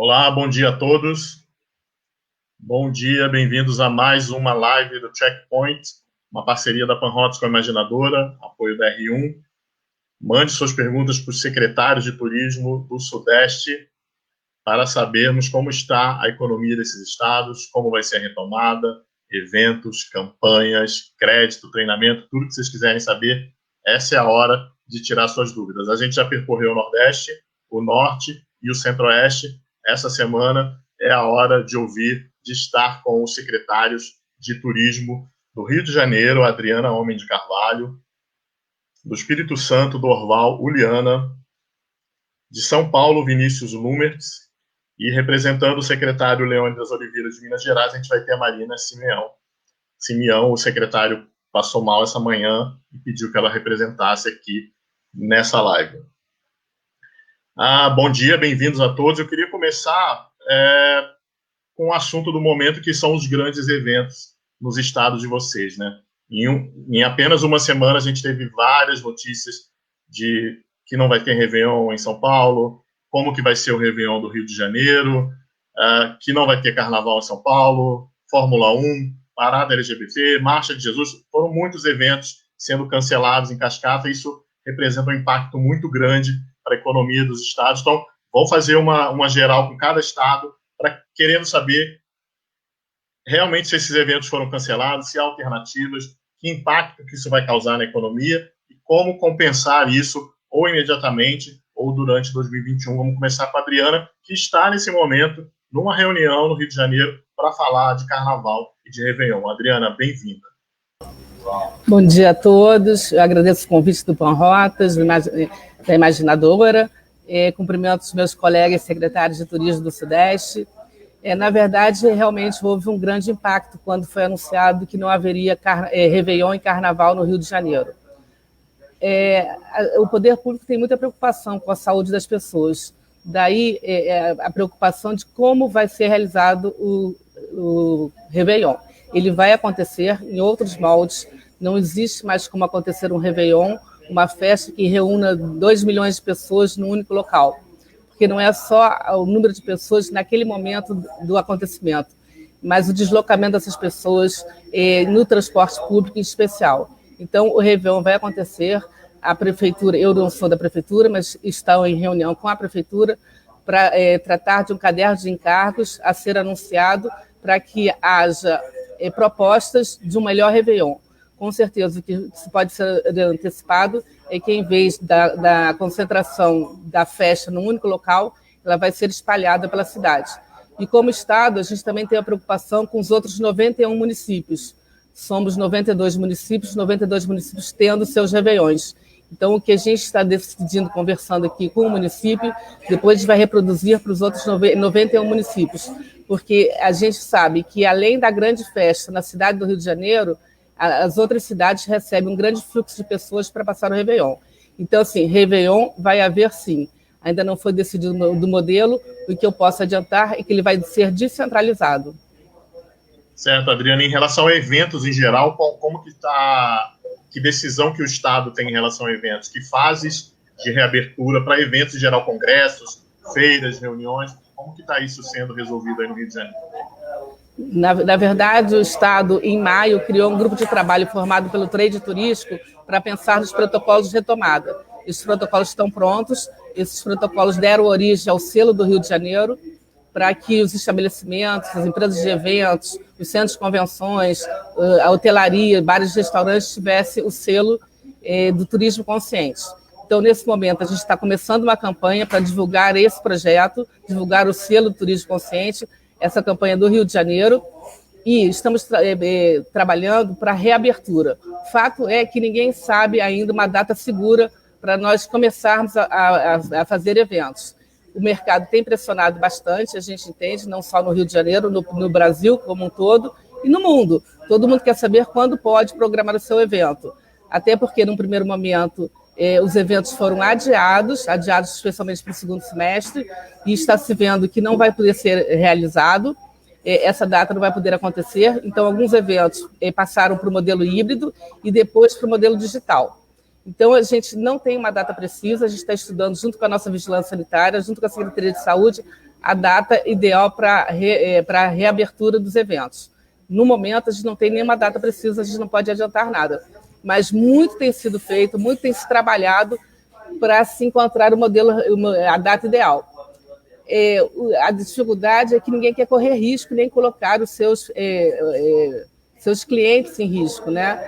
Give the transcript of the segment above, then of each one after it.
Olá, bom dia a todos. Bom dia, bem-vindos a mais uma live do Checkpoint, uma parceria da Panrotos com a Imaginadora, apoio da R1. Mande suas perguntas para os secretários de turismo do Sudeste para sabermos como está a economia desses estados, como vai ser a retomada, eventos, campanhas, crédito, treinamento, tudo que vocês quiserem saber. Essa é a hora de tirar suas dúvidas. A gente já percorreu o Nordeste, o Norte e o Centro-Oeste. Essa semana é a hora de ouvir, de estar com os secretários de turismo do Rio de Janeiro, Adriana Homem de Carvalho, do Espírito Santo, Dorval Uliana, de São Paulo, Vinícius Lumertz, e representando o secretário Leônidas Oliveira de Minas Gerais, a gente vai ter a Marina Simeão, o secretário passou mal essa manhã e pediu que ela representasse aqui nessa live. Bom dia, bem-vindos a todos. Eu queria começar com o assunto do momento, que são os grandes eventos nos estados de vocês, né? Em apenas uma semana, a gente teve várias notícias de que não vai ter Réveillon em São Paulo, como que vai ser o Réveillon do Rio de Janeiro, que não vai ter Carnaval em São Paulo, Fórmula 1, Parada LGBT, Marcha de Jesus. Foram muitos eventos sendo cancelados em cascata, e isso representa um impacto muito grande para a economia dos estados. Então, vou fazer uma geral com cada estado, querendo saber realmente se esses eventos foram cancelados, se há alternativas, que impacto que isso vai causar na economia e como compensar isso ou imediatamente ou durante 2021. Vamos começar com a Adriana, que está nesse momento numa reunião no Rio de Janeiro para falar de Carnaval e de Réveillon. Adriana, bem-vinda. Bom dia a todos. Eu agradeço o convite do Panrotas, da Imaginadora. Cumprimento os meus colegas secretários de turismo do Sudeste. Na verdade, realmente houve um grande impacto quando foi anunciado que não haveria Réveillon e Carnaval no Rio de Janeiro. O poder público tem muita preocupação com a saúde das pessoas. Daí a preocupação de como vai ser realizado o Réveillon. Ele vai acontecer em outros moldes. Não existe mais como acontecer um Réveillon, uma festa que reúna 2 milhões de pessoas num único local. Porque não é só o número de pessoas naquele momento do acontecimento, mas o deslocamento dessas pessoas no transporte público em especial. Então, o Réveillon vai acontecer, a prefeitura, eu não sou da prefeitura, mas estou em reunião com a prefeitura para tratar de um caderno de encargos a ser anunciado para que haja propostas de um melhor Réveillon. Com certeza, o que pode ser antecipado é que, em vez da concentração da festa num único local, ela vai ser espalhada pela cidade. E, como Estado, a gente também tem a preocupação com os outros 91 municípios. Somos 92 municípios tendo seus Réveillões. Então, o que a gente está decidindo, conversando aqui com o município, depois a gente vai reproduzir para os outros 91 municípios. Porque a gente sabe que, além da grande festa na cidade do Rio de Janeiro, as outras cidades recebem um grande fluxo de pessoas para passar o Réveillon. Então, assim, Réveillon vai haver sim. Ainda não foi decidido do modelo, o que eu posso adiantar é que ele vai ser descentralizado. Certo, Adriana. Em relação a eventos em geral, como que está, que decisão que o Estado tem em relação a eventos? Que fases de reabertura para eventos em geral, congressos, feiras, reuniões? Como que está isso sendo resolvido aí no Rio de Janeiro? Na verdade, o Estado, em maio, criou um grupo de trabalho formado pelo trade turístico para pensar nos protocolos de retomada. Esses protocolos estão prontos, esses protocolos deram origem ao selo do Rio de Janeiro, para que os estabelecimentos, as empresas de eventos, os centros de convenções, a hotelaria, bares e restaurantes tivessem o selo do turismo consciente. Então, nesse momento, a gente está começando uma campanha para divulgar esse projeto, divulgar o selo do turismo consciente, essa campanha do Rio de Janeiro, e estamos trabalhando para a reabertura. O fato é que ninguém sabe ainda uma data segura para nós começarmos a fazer eventos. O mercado tem pressionado bastante, a gente entende, não só no Rio de Janeiro, no Brasil como um todo, e no mundo. Todo mundo quer saber quando pode programar o seu evento. Até porque, num primeiro momento, os eventos foram adiados especialmente para o segundo semestre, e está se vendo que não vai poder ser realizado, essa data não vai poder acontecer. Então, alguns eventos passaram para o modelo híbrido e depois para o modelo digital. Então, a gente não tem uma data precisa, a gente está estudando junto com a nossa vigilância sanitária, junto com a Secretaria de Saúde, a data ideal para a reabertura dos eventos. No momento, a gente não tem nenhuma data precisa, a gente não pode adiantar nada. Mas muito tem sido feito, muito tem se trabalhado para se encontrar o modelo, a data ideal. A dificuldade é que ninguém quer correr risco, nem colocar os seus clientes em risco, né?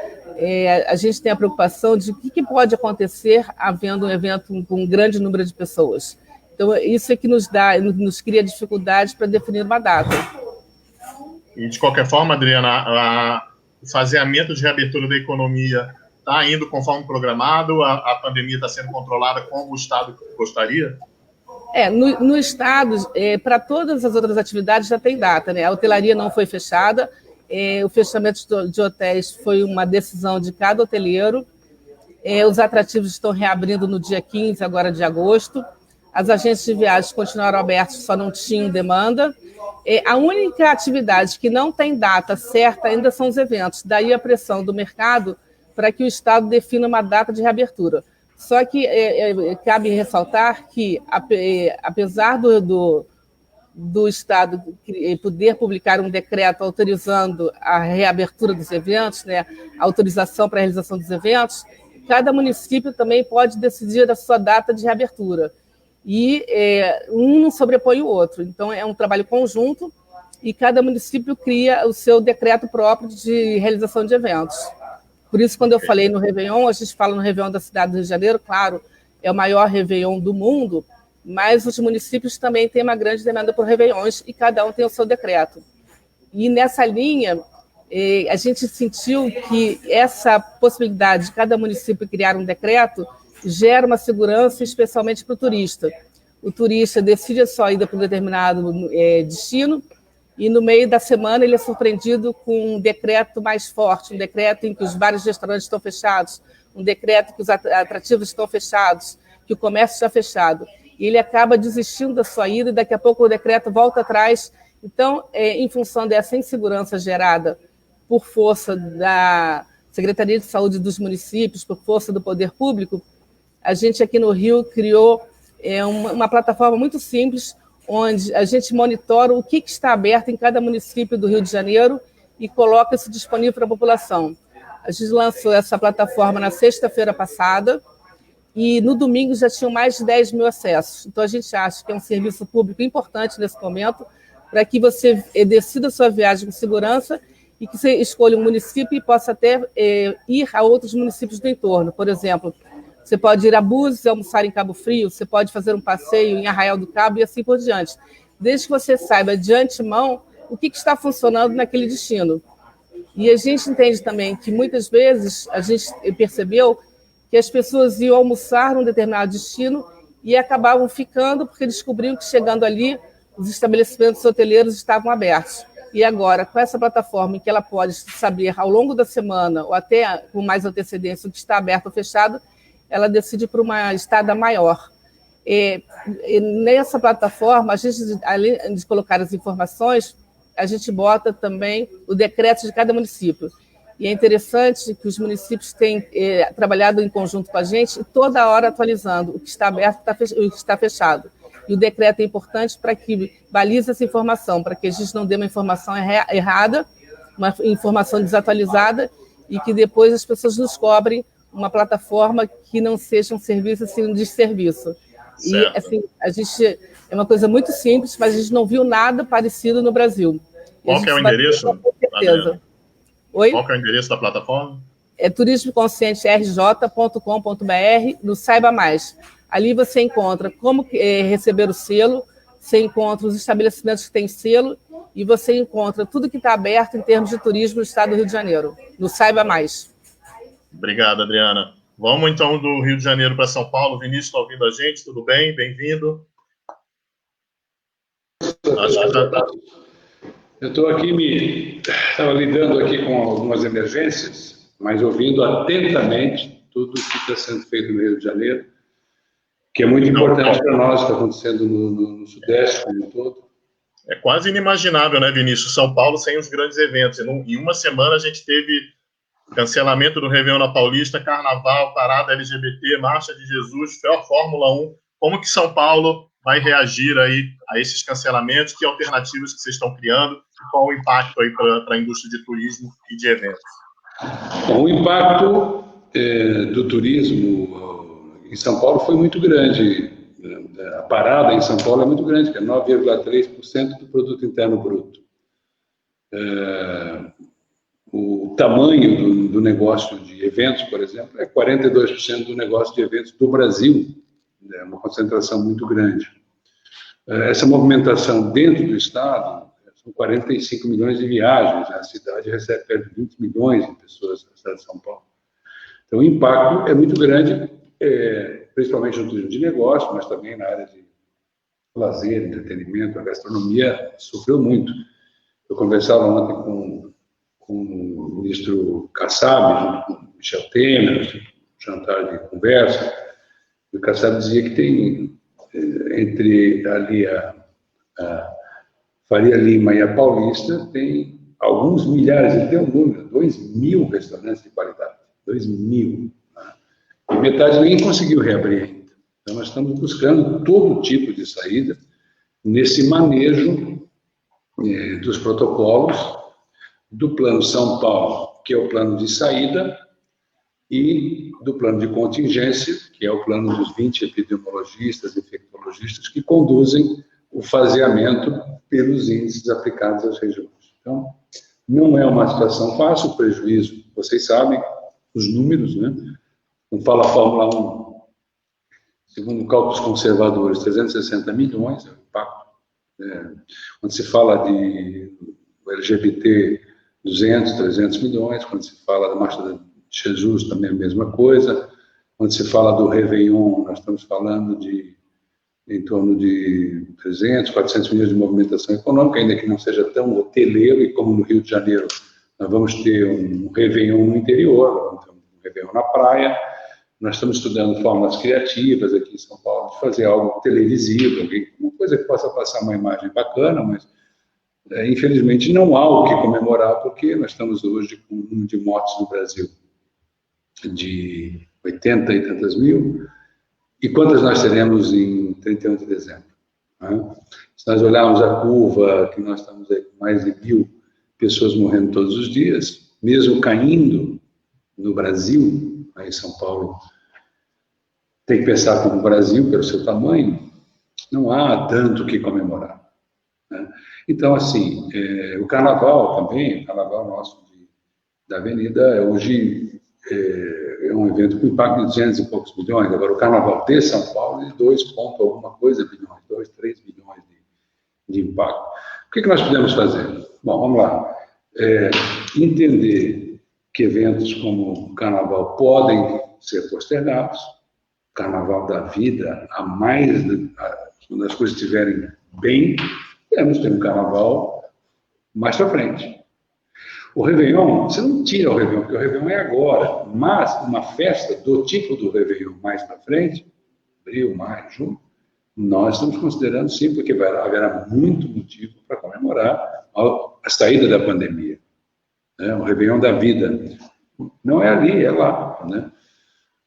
A gente tem a preocupação de o que pode acontecer havendo um evento com um grande número de pessoas. Então, isso é que nos cria dificuldades para definir uma data. E, de qualquer forma, Adriana, o faseamento de reabertura da economia está indo conforme programado? A pandemia está sendo controlada como o Estado gostaria? No Estado, para todas as outras atividades já tem data, né? A hotelaria não foi fechada, o fechamento de hotéis foi uma decisão de cada hoteleiro, os atrativos estão reabrindo no dia 15, agora de agosto, as agências de viagens continuaram abertas, só não tinham demanda. A única atividade que não tem data certa ainda são os eventos, daí a pressão do mercado para que o Estado defina uma data de reabertura. Só que cabe ressaltar que, apesar do Estado poder publicar um decreto autorizando a reabertura dos eventos, né, a autorização para a realização dos eventos, cada município também pode decidir a sua data de reabertura. E um não sobrepõe o outro. Então, é um trabalho conjunto e cada município cria o seu decreto próprio de realização de eventos. Por isso, quando eu falei no Réveillon, a gente fala no Réveillon da cidade do Rio de Janeiro, claro, é o maior Réveillon do mundo, mas os municípios também têm uma grande demanda por Réveillons e cada um tem o seu decreto. E nessa linha, a gente sentiu que essa possibilidade de cada município criar um decreto gera uma segurança, especialmente para o turista. O turista decide a sua ida para um determinado destino e no meio da semana ele é surpreendido com um decreto mais forte, um decreto em que os vários restaurantes estão fechados, um decreto que os atrativos estão fechados, que o comércio está fechado. E ele acaba desistindo da sua ida e daqui a pouco o decreto volta atrás. Então, em função dessa insegurança gerada por força da Secretaria de Saúde dos municípios, por força do poder público, a gente aqui no Rio criou uma plataforma muito simples, onde a gente monitora o que está aberto em cada município do Rio de Janeiro e coloca isso disponível para a população. A gente lançou essa plataforma na sexta-feira passada e no domingo já tinham mais de 10 mil acessos. Então, a gente acha que é um serviço público importante nesse momento para que você decida a sua viagem com segurança e que você escolha um município e possa até ir a outros municípios do entorno. Por exemplo, você pode ir a Búzios, almoçar em Cabo Frio, você pode fazer um passeio em Arraial do Cabo e assim por diante. Desde que você saiba de antemão o que está funcionando naquele destino. E a gente entende também que muitas vezes a gente percebeu que as pessoas iam almoçar num determinado destino e acabavam ficando porque descobriam que chegando ali os estabelecimentos hoteleiros estavam abertos. E agora, com essa plataforma em que ela pode saber ao longo da semana ou até com mais antecedência o que está aberto ou fechado, ela decide por uma estada maior. E nessa plataforma, a gente, além de colocar as informações, a gente bota também o decreto de cada município. E é interessante que os municípios têm trabalhado em conjunto com a gente, toda hora atualizando o que está aberto e o que está fechado. E o decreto é importante para que balize essa informação, para que a gente não dê uma informação errada, uma informação desatualizada, e que depois as pessoas nos cobrem uma plataforma que não seja um serviço, assim, um desserviço. Certo. E, assim, a gente é uma coisa muito simples, mas a gente não viu nada parecido no Brasil. Qual que é o endereço? Com certeza. Oi? Qual que é o endereço da plataforma? É turismoconscienterj.com.br, no Saiba Mais. Ali você encontra como receber o selo, você encontra os estabelecimentos que têm selo e você encontra tudo que está aberto em termos de turismo no estado do Rio de Janeiro, no Saiba Mais. Obrigado, Adriana. Vamos, então, do Rio de Janeiro para São Paulo. Vinícius está ouvindo a gente? Tudo bem? Bem-vindo. Acho que tá. Eu estou aqui, estava lidando aqui com algumas emergências, mas ouvindo atentamente tudo o que está sendo feito no Rio de Janeiro, que é muito importante para nós, está acontecendo no Sudeste como um todo. É quase inimaginável, né, Vinícius? São Paulo sem os grandes eventos. Em uma semana a gente teve cancelamento do Réveillon na Paulista, Carnaval, parada LGBT, Marcha de Jesus, Fórmula 1. Como que São Paulo vai reagir aí a esses cancelamentos? Que alternativas que vocês estão criando? E qual o impacto aí para a indústria de turismo e de eventos? Bom, o impacto do turismo em São Paulo foi muito grande. A parada em São Paulo é muito grande, que é 9,3% do produto interno bruto. O tamanho do negócio de eventos, por exemplo, é 42% do negócio de eventos do Brasil. É uma concentração muito grande. Essa movimentação dentro do Estado, são 45 milhões de viagens. A cidade recebe perto de 20 milhões de pessoas na cidade de São Paulo. Então, o impacto é muito grande, principalmente no turismo de negócio, mas também na área de lazer, entretenimento. A gastronomia sofreu muito. Eu conversava ontem com o ministro Kassab, junto com o Michel Temer, um jantar de conversa. O Kassab dizia que tem, entre ali a Faria Lima e a Paulista, tem alguns milhares, ele tem um número, 2.000 restaurantes de qualidade. 2.000. Né? E metade nem conseguiu reabrir ainda. Então, nós estamos buscando todo tipo de saída nesse manejo dos protocolos do Plano São Paulo, que é o plano de saída, e do plano de contingência, que é o plano dos 20 epidemiologistas e infectologistas que conduzem o faseamento pelos índices aplicados às regiões. Então, não é uma situação fácil, o prejuízo, vocês sabem, os números, né? Não fala a Fórmula 1, segundo cálculos conservadores, 360 milhões é o impacto. Quando se fala de LGBT, 200, 300 milhões, quando se fala da Marcha de Jesus, também a mesma coisa, quando se fala do Réveillon, nós estamos falando de em torno de 300, 400 milhões de movimentação econômica, ainda que não seja tão hoteleiro, e como no Rio de Janeiro nós vamos ter um Réveillon no interior, vamos ter um Réveillon na praia. Nós estamos estudando formas criativas aqui em São Paulo de fazer algo televisivo, uma coisa que possa passar uma imagem bacana, mas infelizmente não há o que comemorar, porque nós estamos hoje com um número de mortes no Brasil de 80 e tantas mil, e quantas nós teremos em 31 de dezembro? Né? Se nós olharmos a curva, que nós estamos aí com mais de 1.000 pessoas morrendo todos os dias, mesmo caindo no Brasil, aí em São Paulo, tem que pensar como o Brasil, pelo seu tamanho, não há tanto o que comemorar. Né? Então, assim, o Carnaval também, o Carnaval nosso da Avenida, hoje é um evento com impacto de 200 e poucos milhões. Agora, o Carnaval de São Paulo é de 2 ponto alguma coisa bilhões, 2, 3 bilhões de impacto. O que nós podemos fazer? Bom, vamos lá. Entender que eventos como o Carnaval podem ser postergados, Carnaval da vida, quando as coisas estiverem bem, podemos ter um Carnaval mais para frente. O Réveillon, você não tira o Réveillon, porque o Réveillon é agora, mas uma festa do tipo do Réveillon mais para frente, abril, maio, junho, nós estamos considerando sim, porque haverá muito motivo para comemorar a saída da pandemia. Né? O Réveillon da vida. Não é ali, é lá. Né?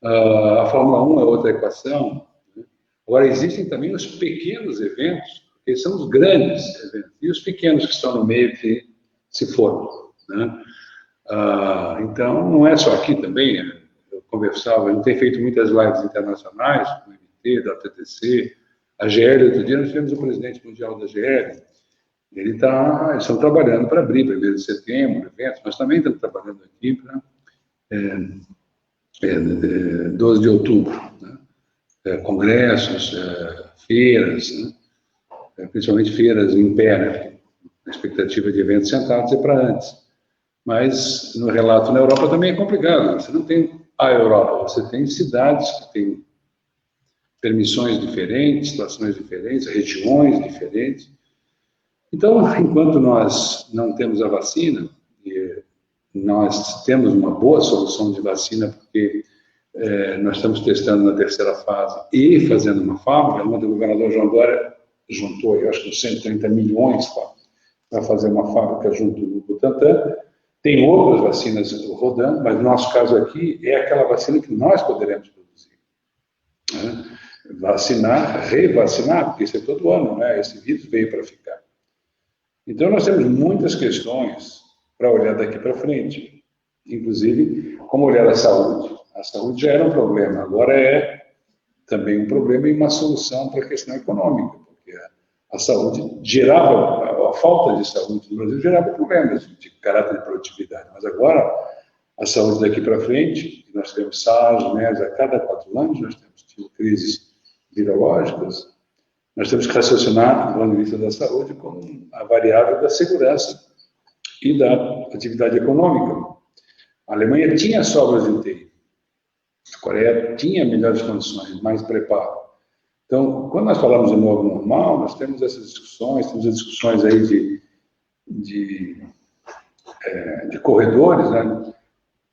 A Fórmula 1 é outra equação. Né? Agora, existem também os pequenos eventos, que são os grandes eventos, e os pequenos que estão no meio que se formam. Né? Então, não é só aqui também. Eu conversava, eu tenho feito muitas lives internacionais, com o MT, da TTC, a GL. Outro dia nós tivemos o presidente mundial da GL. Eles estão trabalhando para abrir 1º de setembro, eventos. Nós também estamos trabalhando aqui para 12 de outubro. Né? Congressos, feiras, né? Principalmente feiras em pé, né? A expectativa de eventos sentados é para antes. Mas no relato na Europa também é complicado. Você não tem a Europa, você tem cidades que têm permissões diferentes, situações diferentes, regiões diferentes. Então, enquanto nós não temos a vacina, e nós temos uma boa solução de vacina, porque nós estamos testando na 3ª fase e fazendo uma fábrica, onde o governador João Dória juntou, eu acho que 130 milhões para fazer uma fábrica junto do Butantan. Tem outras vacinas rodando, mas no nosso caso aqui é aquela vacina que nós poderemos produzir. Né? vacinar, revacinar, porque isso é todo ano, né? Esse vírus veio para ficar. Então, nós temos muitas questões para olhar daqui para frente, inclusive, como olhar a saúde. A saúde já era um problema, agora é também um problema e uma solução para a questão econômica, porque a saúde gerava, a falta de saúde no Brasil gerava problemas de caráter de produtividade, mas agora a saúde daqui para frente, nós temos SARS, MERS, a cada 4 anos nós temos tido crises virológicas, nós temos que raciocinar, do ponto de vista da saúde, como a variável da segurança e da atividade econômica. A Alemanha tinha sobras de UTI, a Coreia tinha melhores condições, mais preparo. Então, quando nós falamos de novo normal, nós temos essas discussões, temos as discussões aí de corredores, né?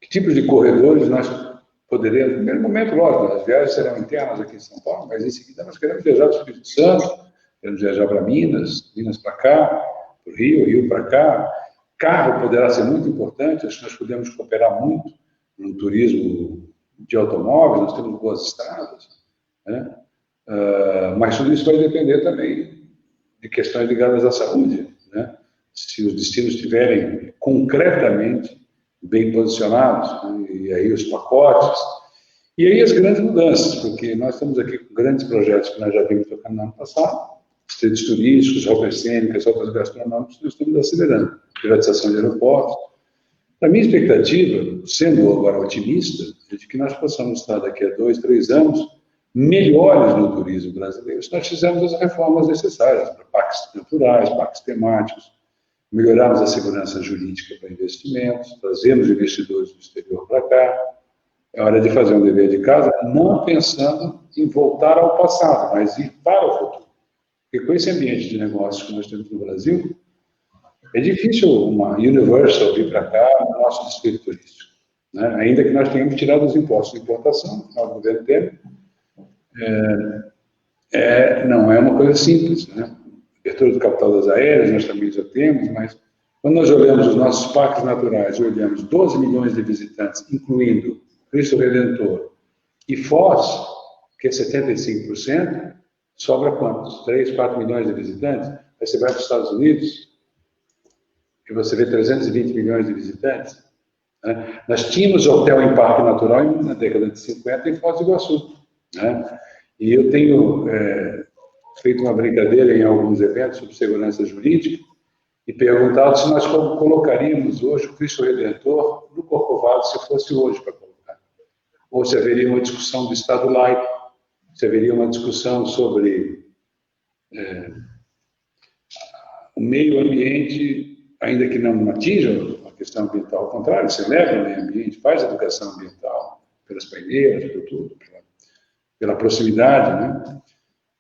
Que tipos de corredores nós poderemos, no primeiro momento, lógico, as viagens serão internas aqui em São Paulo, mas em seguida nós queremos viajar para o Espírito Santo, queremos viajar para Minas, Minas para cá, para o Rio, Rio para cá. Carro poderá ser muito importante, acho que nós podemos cooperar muito no turismo de automóveis, nós temos boas estradas, né? Mas tudo isso vai depender também de questões ligadas à saúde, né? Se os destinos estiverem concretamente bem posicionados, né? E aí os pacotes, e aí as grandes mudanças, porque nós estamos aqui com grandes projetos que nós já vimos tocando no ano passado, distritos turísticos, rotas cênicas, rotas gastronômicas, nós estamos acelerando, privatização de aeroportos. A minha expectativa, sendo agora otimista, é de que nós possamos estar daqui a 2, 3 anos melhores no turismo brasileiro, se nós fizermos as reformas necessárias para parques naturais, parques temáticos, melhorarmos a segurança jurídica para investimentos, trazermos investidores do exterior para cá. É hora de fazer um dever de casa, não pensando em voltar ao passado, mas ir para o futuro. Porque com esse ambiente de negócios que nós temos no Brasil, é difícil uma Universal vir para cá no nosso distrito turístico, né? Ainda que nós tenhamos tirado os impostos de importação, no final do governo Temer, não é uma coisa simples, né? Abertura do capital das aéreas, nós também já temos, mas quando nós olhamos os nossos parques naturais, olhamos 12 milhões de visitantes, incluindo Cristo Redentor e Foz, que é 75%, sobra quantos? 3, 4 milhões de visitantes? Aí você vai para os Estados Unidos e você vê 320 milhões de visitantes. Né? Nós tínhamos hotel em parque natural na década de 50 em Foz do Iguaçu, né? E eu tenho feito uma brincadeira em alguns eventos sobre segurança jurídica e perguntado se nós colocaríamos hoje o Cristo Redentor no Corcovado se fosse hoje para colocar. Ou se haveria uma discussão do Estado laico, se haveria uma discussão sobre o meio ambiente, ainda que não atinja a questão ambiental, ao contrário, celebra o meio ambiente, faz educação ambiental, pelas paineiras, por tudo, pela proximidade, né?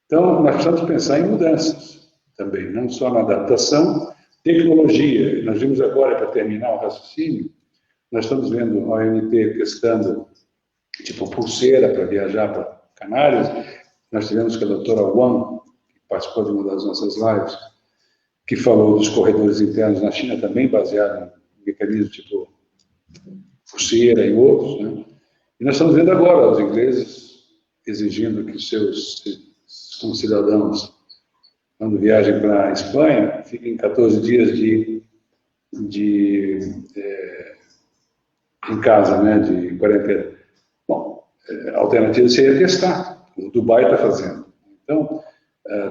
Então, nós precisamos pensar em mudanças também, não só na adaptação, tecnologia. Nós vimos agora, para terminar o raciocínio, nós estamos vendo a OMT testando, tipo, pulseira para viajar para Canárias. Nós tivemos com a doutora Wang, que participou de uma das nossas lives, que falou dos corredores internos na China, também baseado em mecanismos tipo pulseira e outros, né? E nós estamos vendo agora os ingleses exigindo que seus cidadãos, quando viajem para a Espanha, fiquem 14 dias em casa, né, de quarentena. Bom, a alternativa seria testar. O Dubai está fazendo. Então,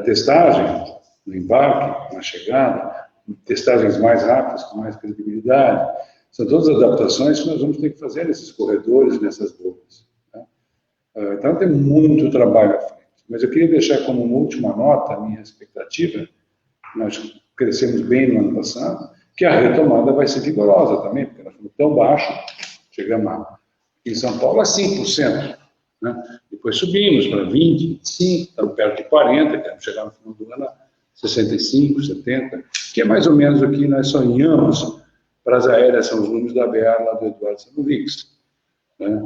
testagem no embarque, na chegada, testagens mais rápidas, com mais credibilidade, são todas adaptações que nós vamos ter que fazer nesses corredores, nessas bocas. Então, tem muito trabalho à frente. Mas eu queria deixar como uma última nota a minha expectativa. Nós crescemos bem no ano passado, que a retomada vai ser vigorosa também, porque nós fomos tão baixo, chegamos aqui em São Paulo a 5%. Né? Depois subimos para 20%, 25%, estamos perto de 40%, queremos chegar no final do ano a 65%, 70%, que é mais ou menos o que nós sonhamos para as aéreas, são os números da BA lá do Eduardo Sanovics. Né?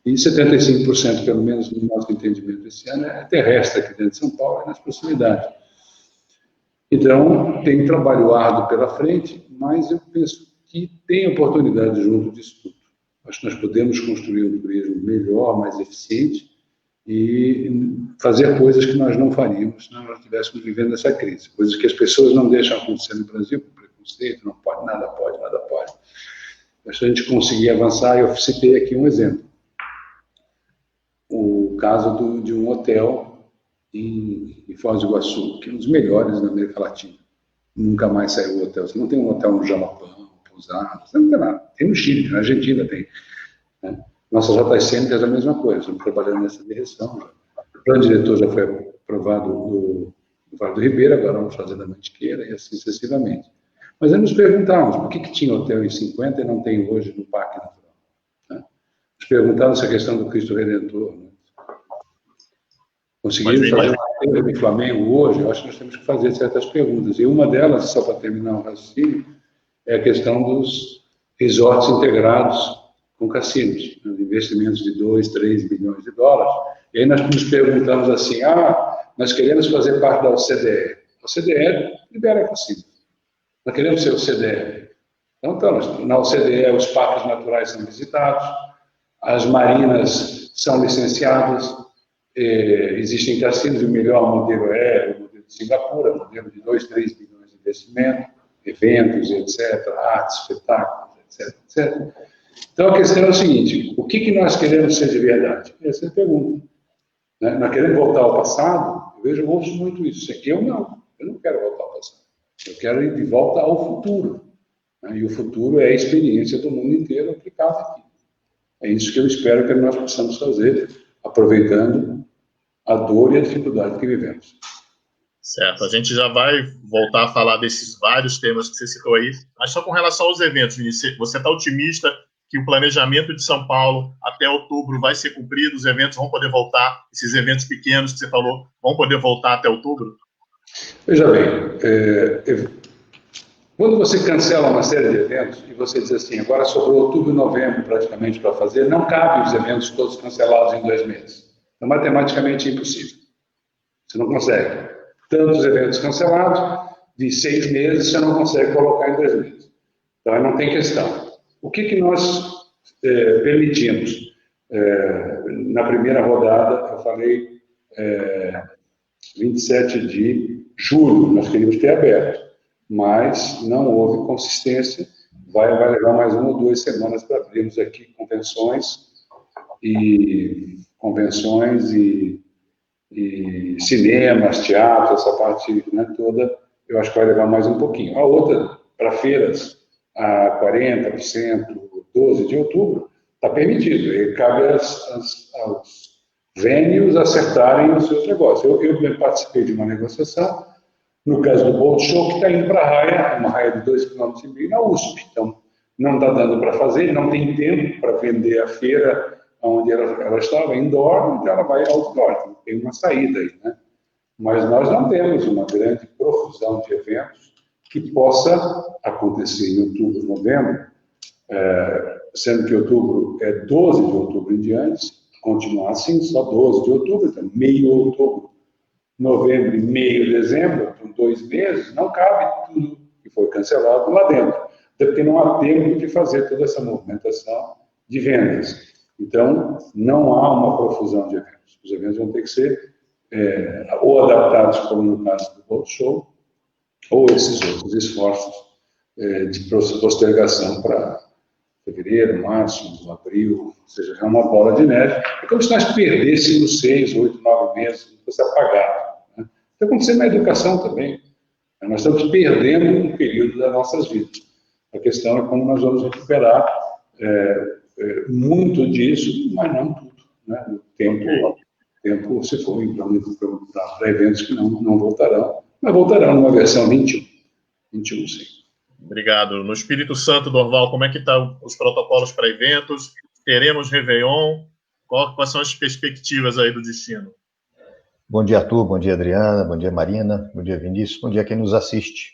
E 75%, pelo menos no nosso entendimento esse ano, é terrestre aqui dentro de São Paulo e nas proximidades. Então, tem trabalho árduo pela frente, mas eu penso que tem oportunidade junto disso tudo. Acho que nós podemos construir um turismo melhor, mais eficiente, e fazer coisas que nós não faríamos se nós estivéssemos vivendo essa crise, coisas que as pessoas não deixam acontecer no Brasil, por preconceito, não pode, nada pode, nada pode. Mas se a gente conseguir avançar, eu citei aqui um exemplo, o caso de um hotel em Foz do Iguaçu, que é um dos melhores da América Latina. Nunca mais saiu o hotel. Você não tem um hotel no Jalapão, Pousado, você não tem nada. Tem no Chile, na Argentina tem. Né? Nossa JSN fez a mesma coisa, estamos trabalhando nessa direção. O plano diretor já foi aprovado do Vale do Ribeira, agora vamos fazer da Mantiqueira e assim sucessivamente. Mas aí nos perguntávamos por que tinha hotel em 50 e não tem hoje no Parque Natural. Né? Nos perguntávamos essa questão do Cristo Redentor. Né? Conseguimos fazer uma feira do Flamengo hoje, eu acho que nós temos que fazer certas perguntas. E uma delas, só para terminar o raciocínio, é a questão dos resorts integrados com cassinos, né? Investimentos de 2, 3 bilhões de dólares. E aí nós nos perguntamos assim, nós queremos fazer parte da OCDE. A OCDE libera cassinos. Nós queremos ser OCDE. Então, na OCDE os parques naturais são visitados, as marinas são licenciadas, existem cassinos, o melhor modelo é o modelo de Singapura, modelo de 2, 3 bilhões de investimento, eventos, etc., artes, espetáculos, etc., etc. Então, a questão é o seguinte, o que nós queremos ser de verdade? Essa é a pergunta. Né? Nós queremos voltar ao passado? Eu ouço muito isso. Eu não quero voltar ao passado. Eu quero ir de volta ao futuro. Né? E o futuro é a experiência do mundo inteiro aplicada aqui. É isso que eu espero que nós possamos fazer, aproveitando a dor e a dificuldade que vivemos. Certo, a gente já vai voltar a falar desses vários temas que você citou aí, mas só com relação aos eventos, Vinícius, você está otimista que o planejamento de São Paulo até outubro vai ser cumprido, os eventos vão poder voltar, esses eventos pequenos que você falou, vão poder voltar até outubro? Veja bem, quando você cancela uma série de eventos e você diz assim, agora sobrou outubro e novembro praticamente para fazer, não cabe os eventos todos cancelados em 2 meses. É matematicamente impossível. Você não consegue. Tantos eventos cancelados, de 6 meses, você não consegue colocar em 2 meses. Então, aí não tem questão. O que nós permitimos? Na primeira rodada, eu falei 27 de julho, nós queríamos ter aberto, mas não houve consistência, vai levar mais 1 ou 2 semanas para abrirmos aqui convenções e cinemas, teatro, essa parte, né, toda, eu acho que vai levar mais um pouquinho. A outra, para feiras, a 40%, 12 de outubro, está permitido. E cabe aos venues acertarem os seus negócios. Eu participei de uma negociação, no caso do Bolt Show, que está indo para a raia, uma raia de 2,5 km na USP. Então, não está dando para fazer, não tem tempo para vender a feira onde ela estava, indoor, então ela vai outdoor. Então, tem uma saída aí, né? Mas nós não temos uma grande profusão de eventos que possa acontecer em outubro, novembro, sendo que outubro é 12 de outubro em diante, continuar assim, só 12 de outubro, então meio outubro, novembro e meio dezembro, então 2 meses, não cabe tudo que foi cancelado lá dentro, até porque não há tempo de fazer toda essa movimentação de vendas. Então, não há uma profusão de eventos. Os eventos vão ter que ser ou adaptados, como no caso do Bolt Show, ou esses outros esforços de postergação para fevereiro, março, abril, ou seja, é uma bola de neve. É como se nós perdêssemos 6, 8, 9 meses, fosse apagado. Né? Está acontecendo na educação também. Nós estamos perdendo um período das nossas vidas. A questão é como nós vamos recuperar muito disso, mas não tudo. Né? O tempo se for para eventos que não voltarão, mas voltarão numa versão 21 sim. Obrigado. No Espírito Santo, Dorval, como é que estão os protocolos para eventos? Teremos Réveillon? Quais são as perspectivas aí do destino? Bom dia, Arthur. Bom dia, Adriana. Bom dia, Marina. Bom dia, Vinícius. Bom dia a quem nos assiste.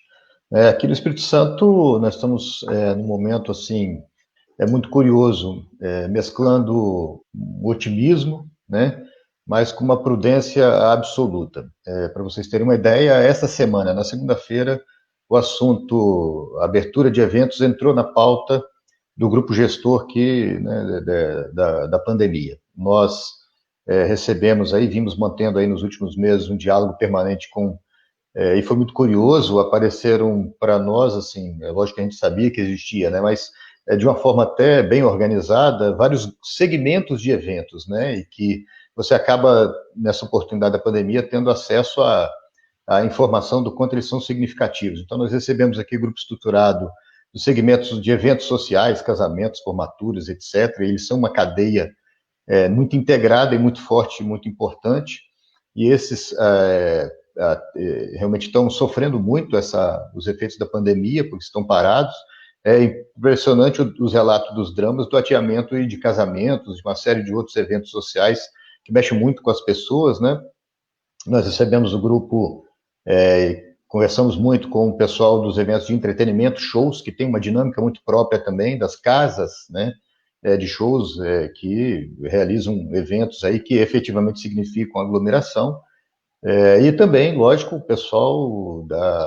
Aqui no Espírito Santo, nós estamos num momento, assim, muito curioso, mesclando um otimismo, né, mas com uma prudência absoluta. Para vocês terem uma ideia, esta semana, na segunda-feira, o assunto abertura de eventos entrou na pauta do grupo gestor da pandemia. Nós recebemos aí, vimos mantendo aí nos últimos meses um diálogo permanente e foi muito curioso, apareceram para nós, assim, é lógico que a gente sabia que existia, né, mas de uma forma até bem organizada, vários segmentos de eventos, né, e que você acaba, nessa oportunidade da pandemia, tendo acesso a informação do quanto eles são significativos. Então, nós recebemos aqui grupo estruturado dos segmentos de eventos sociais, casamentos, formaturas, etc. Eles são uma cadeia muito integrada e muito forte, muito importante, e esses realmente estão sofrendo muito os efeitos da pandemia, porque estão parados. É impressionante os relatos dos dramas, do adiamento de casamentos, de uma série de outros eventos sociais que mexem muito com as pessoas, né? Nós recebemos o grupo, conversamos muito com o pessoal dos eventos de entretenimento, shows, que tem uma dinâmica muito própria também, das casas, né, de shows que realizam eventos aí que efetivamente significam aglomeração, e também, lógico, o pessoal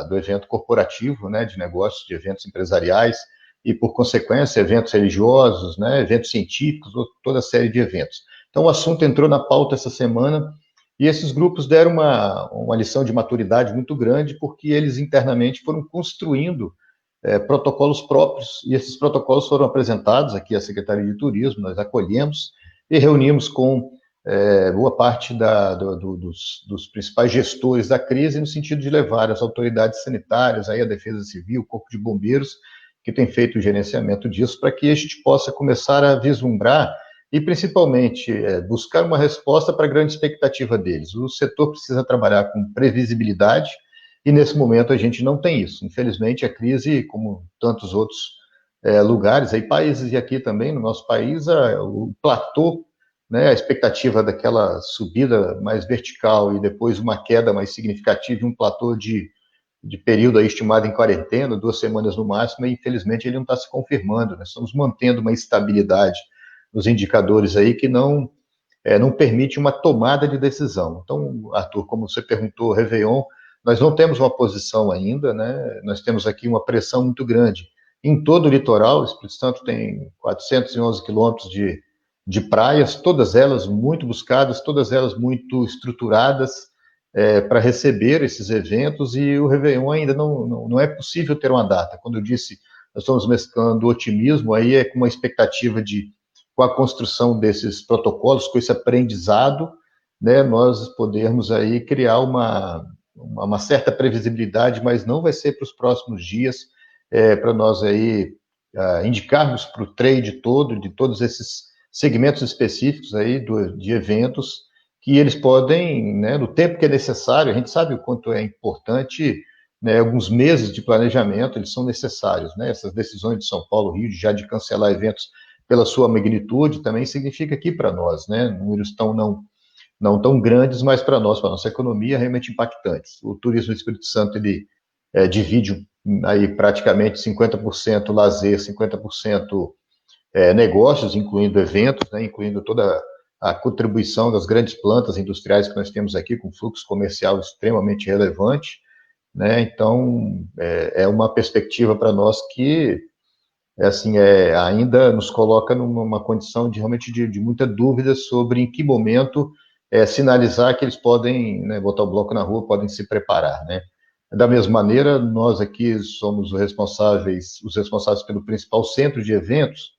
do evento corporativo, né, de negócios, de eventos empresariais, e por consequência, eventos religiosos, né, eventos científicos, toda a série de eventos. Então, o assunto entrou na pauta essa semana, e esses grupos deram uma lição de maturidade muito grande, porque eles internamente foram construindo protocolos próprios, e esses protocolos foram apresentados aqui à Secretaria de Turismo, nós acolhemos e reunimos com boa parte dos principais gestores da crise, no sentido de levar as autoridades sanitárias, aí a Defesa Civil, o Corpo de Bombeiros, que tem feito o gerenciamento disso, para que a gente possa começar a vislumbrar e, principalmente, buscar uma resposta para a grande expectativa deles. O setor precisa trabalhar com previsibilidade, e nesse momento a gente não tem isso. Infelizmente, a crise, como tantos outros lugares, aí, países, e aqui também no nosso país, o platô, né, a expectativa daquela subida mais vertical e depois uma queda mais significativa e um platô de período aí estimado em quarentena, 2 semanas no máximo, e infelizmente ele não está se confirmando. Nós estamos mantendo uma estabilidade nos indicadores aí que não permite uma tomada de decisão. Então, Arthur, como você perguntou, Réveillon, nós não temos uma posição ainda, né? Nós temos aqui uma pressão muito grande em todo o litoral. O Espírito Santo tem 411 quilômetros de praias, todas elas muito buscadas, todas elas muito estruturadas para receber esses eventos, e o Réveillon ainda não é possível ter uma data. Quando eu disse, nós estamos mesclando otimismo, aí é com uma expectativa com a construção desses protocolos, com esse aprendizado, né, nós podermos aí criar uma certa previsibilidade, mas não vai ser para os próximos dias, para nós aí indicarmos para o trade todo, de todos esses segmentos específicos aí de eventos, que eles podem, né, no tempo que é necessário, a gente sabe o quanto é importante, né, alguns meses de planejamento, eles são necessários, né, essas decisões de São Paulo, Rio, já de cancelar eventos pela sua magnitude, também significa aqui para nós, né, números não tão grandes, mas para nós, para a nossa economia, realmente impactantes. O turismo do Espírito Santo, ele divide aí praticamente 50% lazer, 50% negócios, incluindo eventos, né, incluindo toda a contribuição das grandes plantas industriais que nós temos aqui, com fluxo comercial extremamente relevante, né, então é uma perspectiva para nós que assim, ainda nos coloca numa condição realmente de muita dúvida sobre em que momento sinalizar que eles podem, né, botar o bloco na rua, podem se preparar, né. Da mesma maneira, nós aqui somos os responsáveis pelo principal centro de eventos,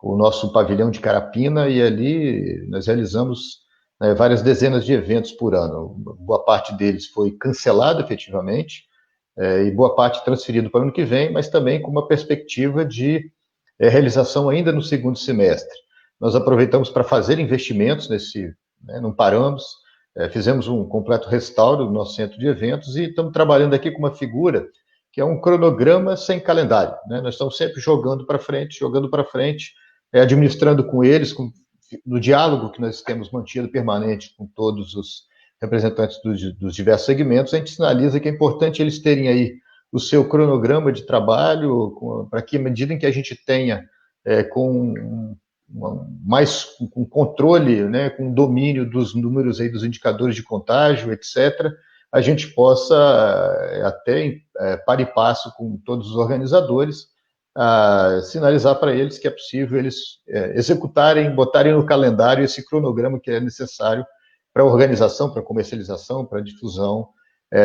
o nosso pavilhão de Carapina, e ali nós realizamos várias dezenas de eventos por ano. Boa parte deles foi cancelado efetivamente, e boa parte transferido para o ano que vem, mas também com uma perspectiva de realização ainda no segundo semestre. Nós aproveitamos para fazer investimentos não paramos, fizemos um completo restauro do nosso centro de eventos e estamos trabalhando aqui com uma figura que é um cronograma sem calendário, né? Nós estamos sempre jogando para frente, administrando com eles, no diálogo que nós temos mantido permanente com todos os representantes dos diversos segmentos, a gente sinaliza que é importante eles terem aí o seu cronograma de trabalho, para que, à medida em que a gente tenha com controle, né, com domínio dos números aí dos indicadores de contágio, etc., a gente possa até par e passo com todos os organizadores, a sinalizar para eles que é possível eles executarem, botarem no calendário esse cronograma que é necessário para a organização, para a comercialização, para a difusão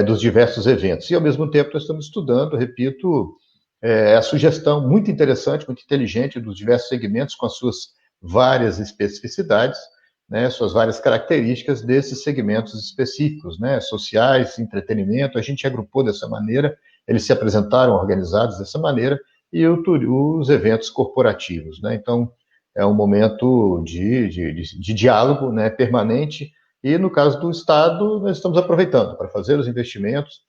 dos diversos eventos. E, ao mesmo tempo, nós estamos estudando, repito, a sugestão muito interessante, muito inteligente dos diversos segmentos, com as suas várias especificidades, né, suas várias características desses segmentos específicos, né, sociais, entretenimento. A gente agrupou dessa maneira, eles se apresentaram organizados dessa maneira, e os eventos corporativos, né? Então, é um momento de diálogo, né, permanente, e no caso do Estado, nós estamos aproveitando para fazer os investimentos.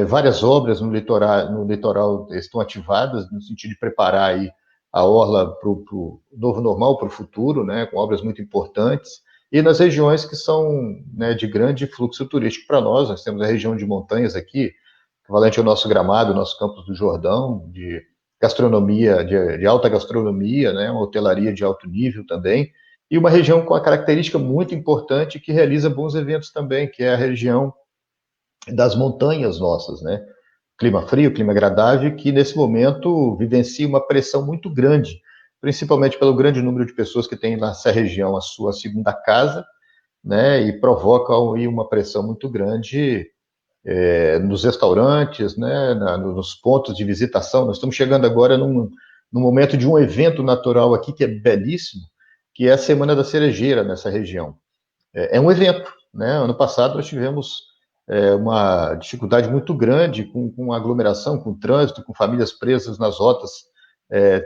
Várias obras no litoral estão ativadas, no sentido de preparar aí a orla para o novo normal, para o futuro, né, com obras muito importantes, e nas regiões que são, né, de grande fluxo turístico para nós temos a região de montanhas aqui, equivalente ao nosso Gramado, nosso Campos do Jordão, de gastronomia, de alta gastronomia, né, uma hotelaria de alto nível também, e uma região com a característica muito importante que realiza bons eventos também, que é a região das montanhas nossas, né? Clima frio, clima agradável, que nesse momento vivencia uma pressão muito grande, principalmente pelo grande número de pessoas que têm nessa região a sua segunda casa, né? E provoca aí uma pressão muito grande nos restaurantes, né, nos pontos de visitação. Nós estamos chegando agora num momento de um evento natural aqui que é belíssimo, que é a Semana da Cerejeira nessa região. É um evento, né? Ano passado nós tivemos uma dificuldade muito grande com aglomeração, com trânsito, com famílias presas nas rotas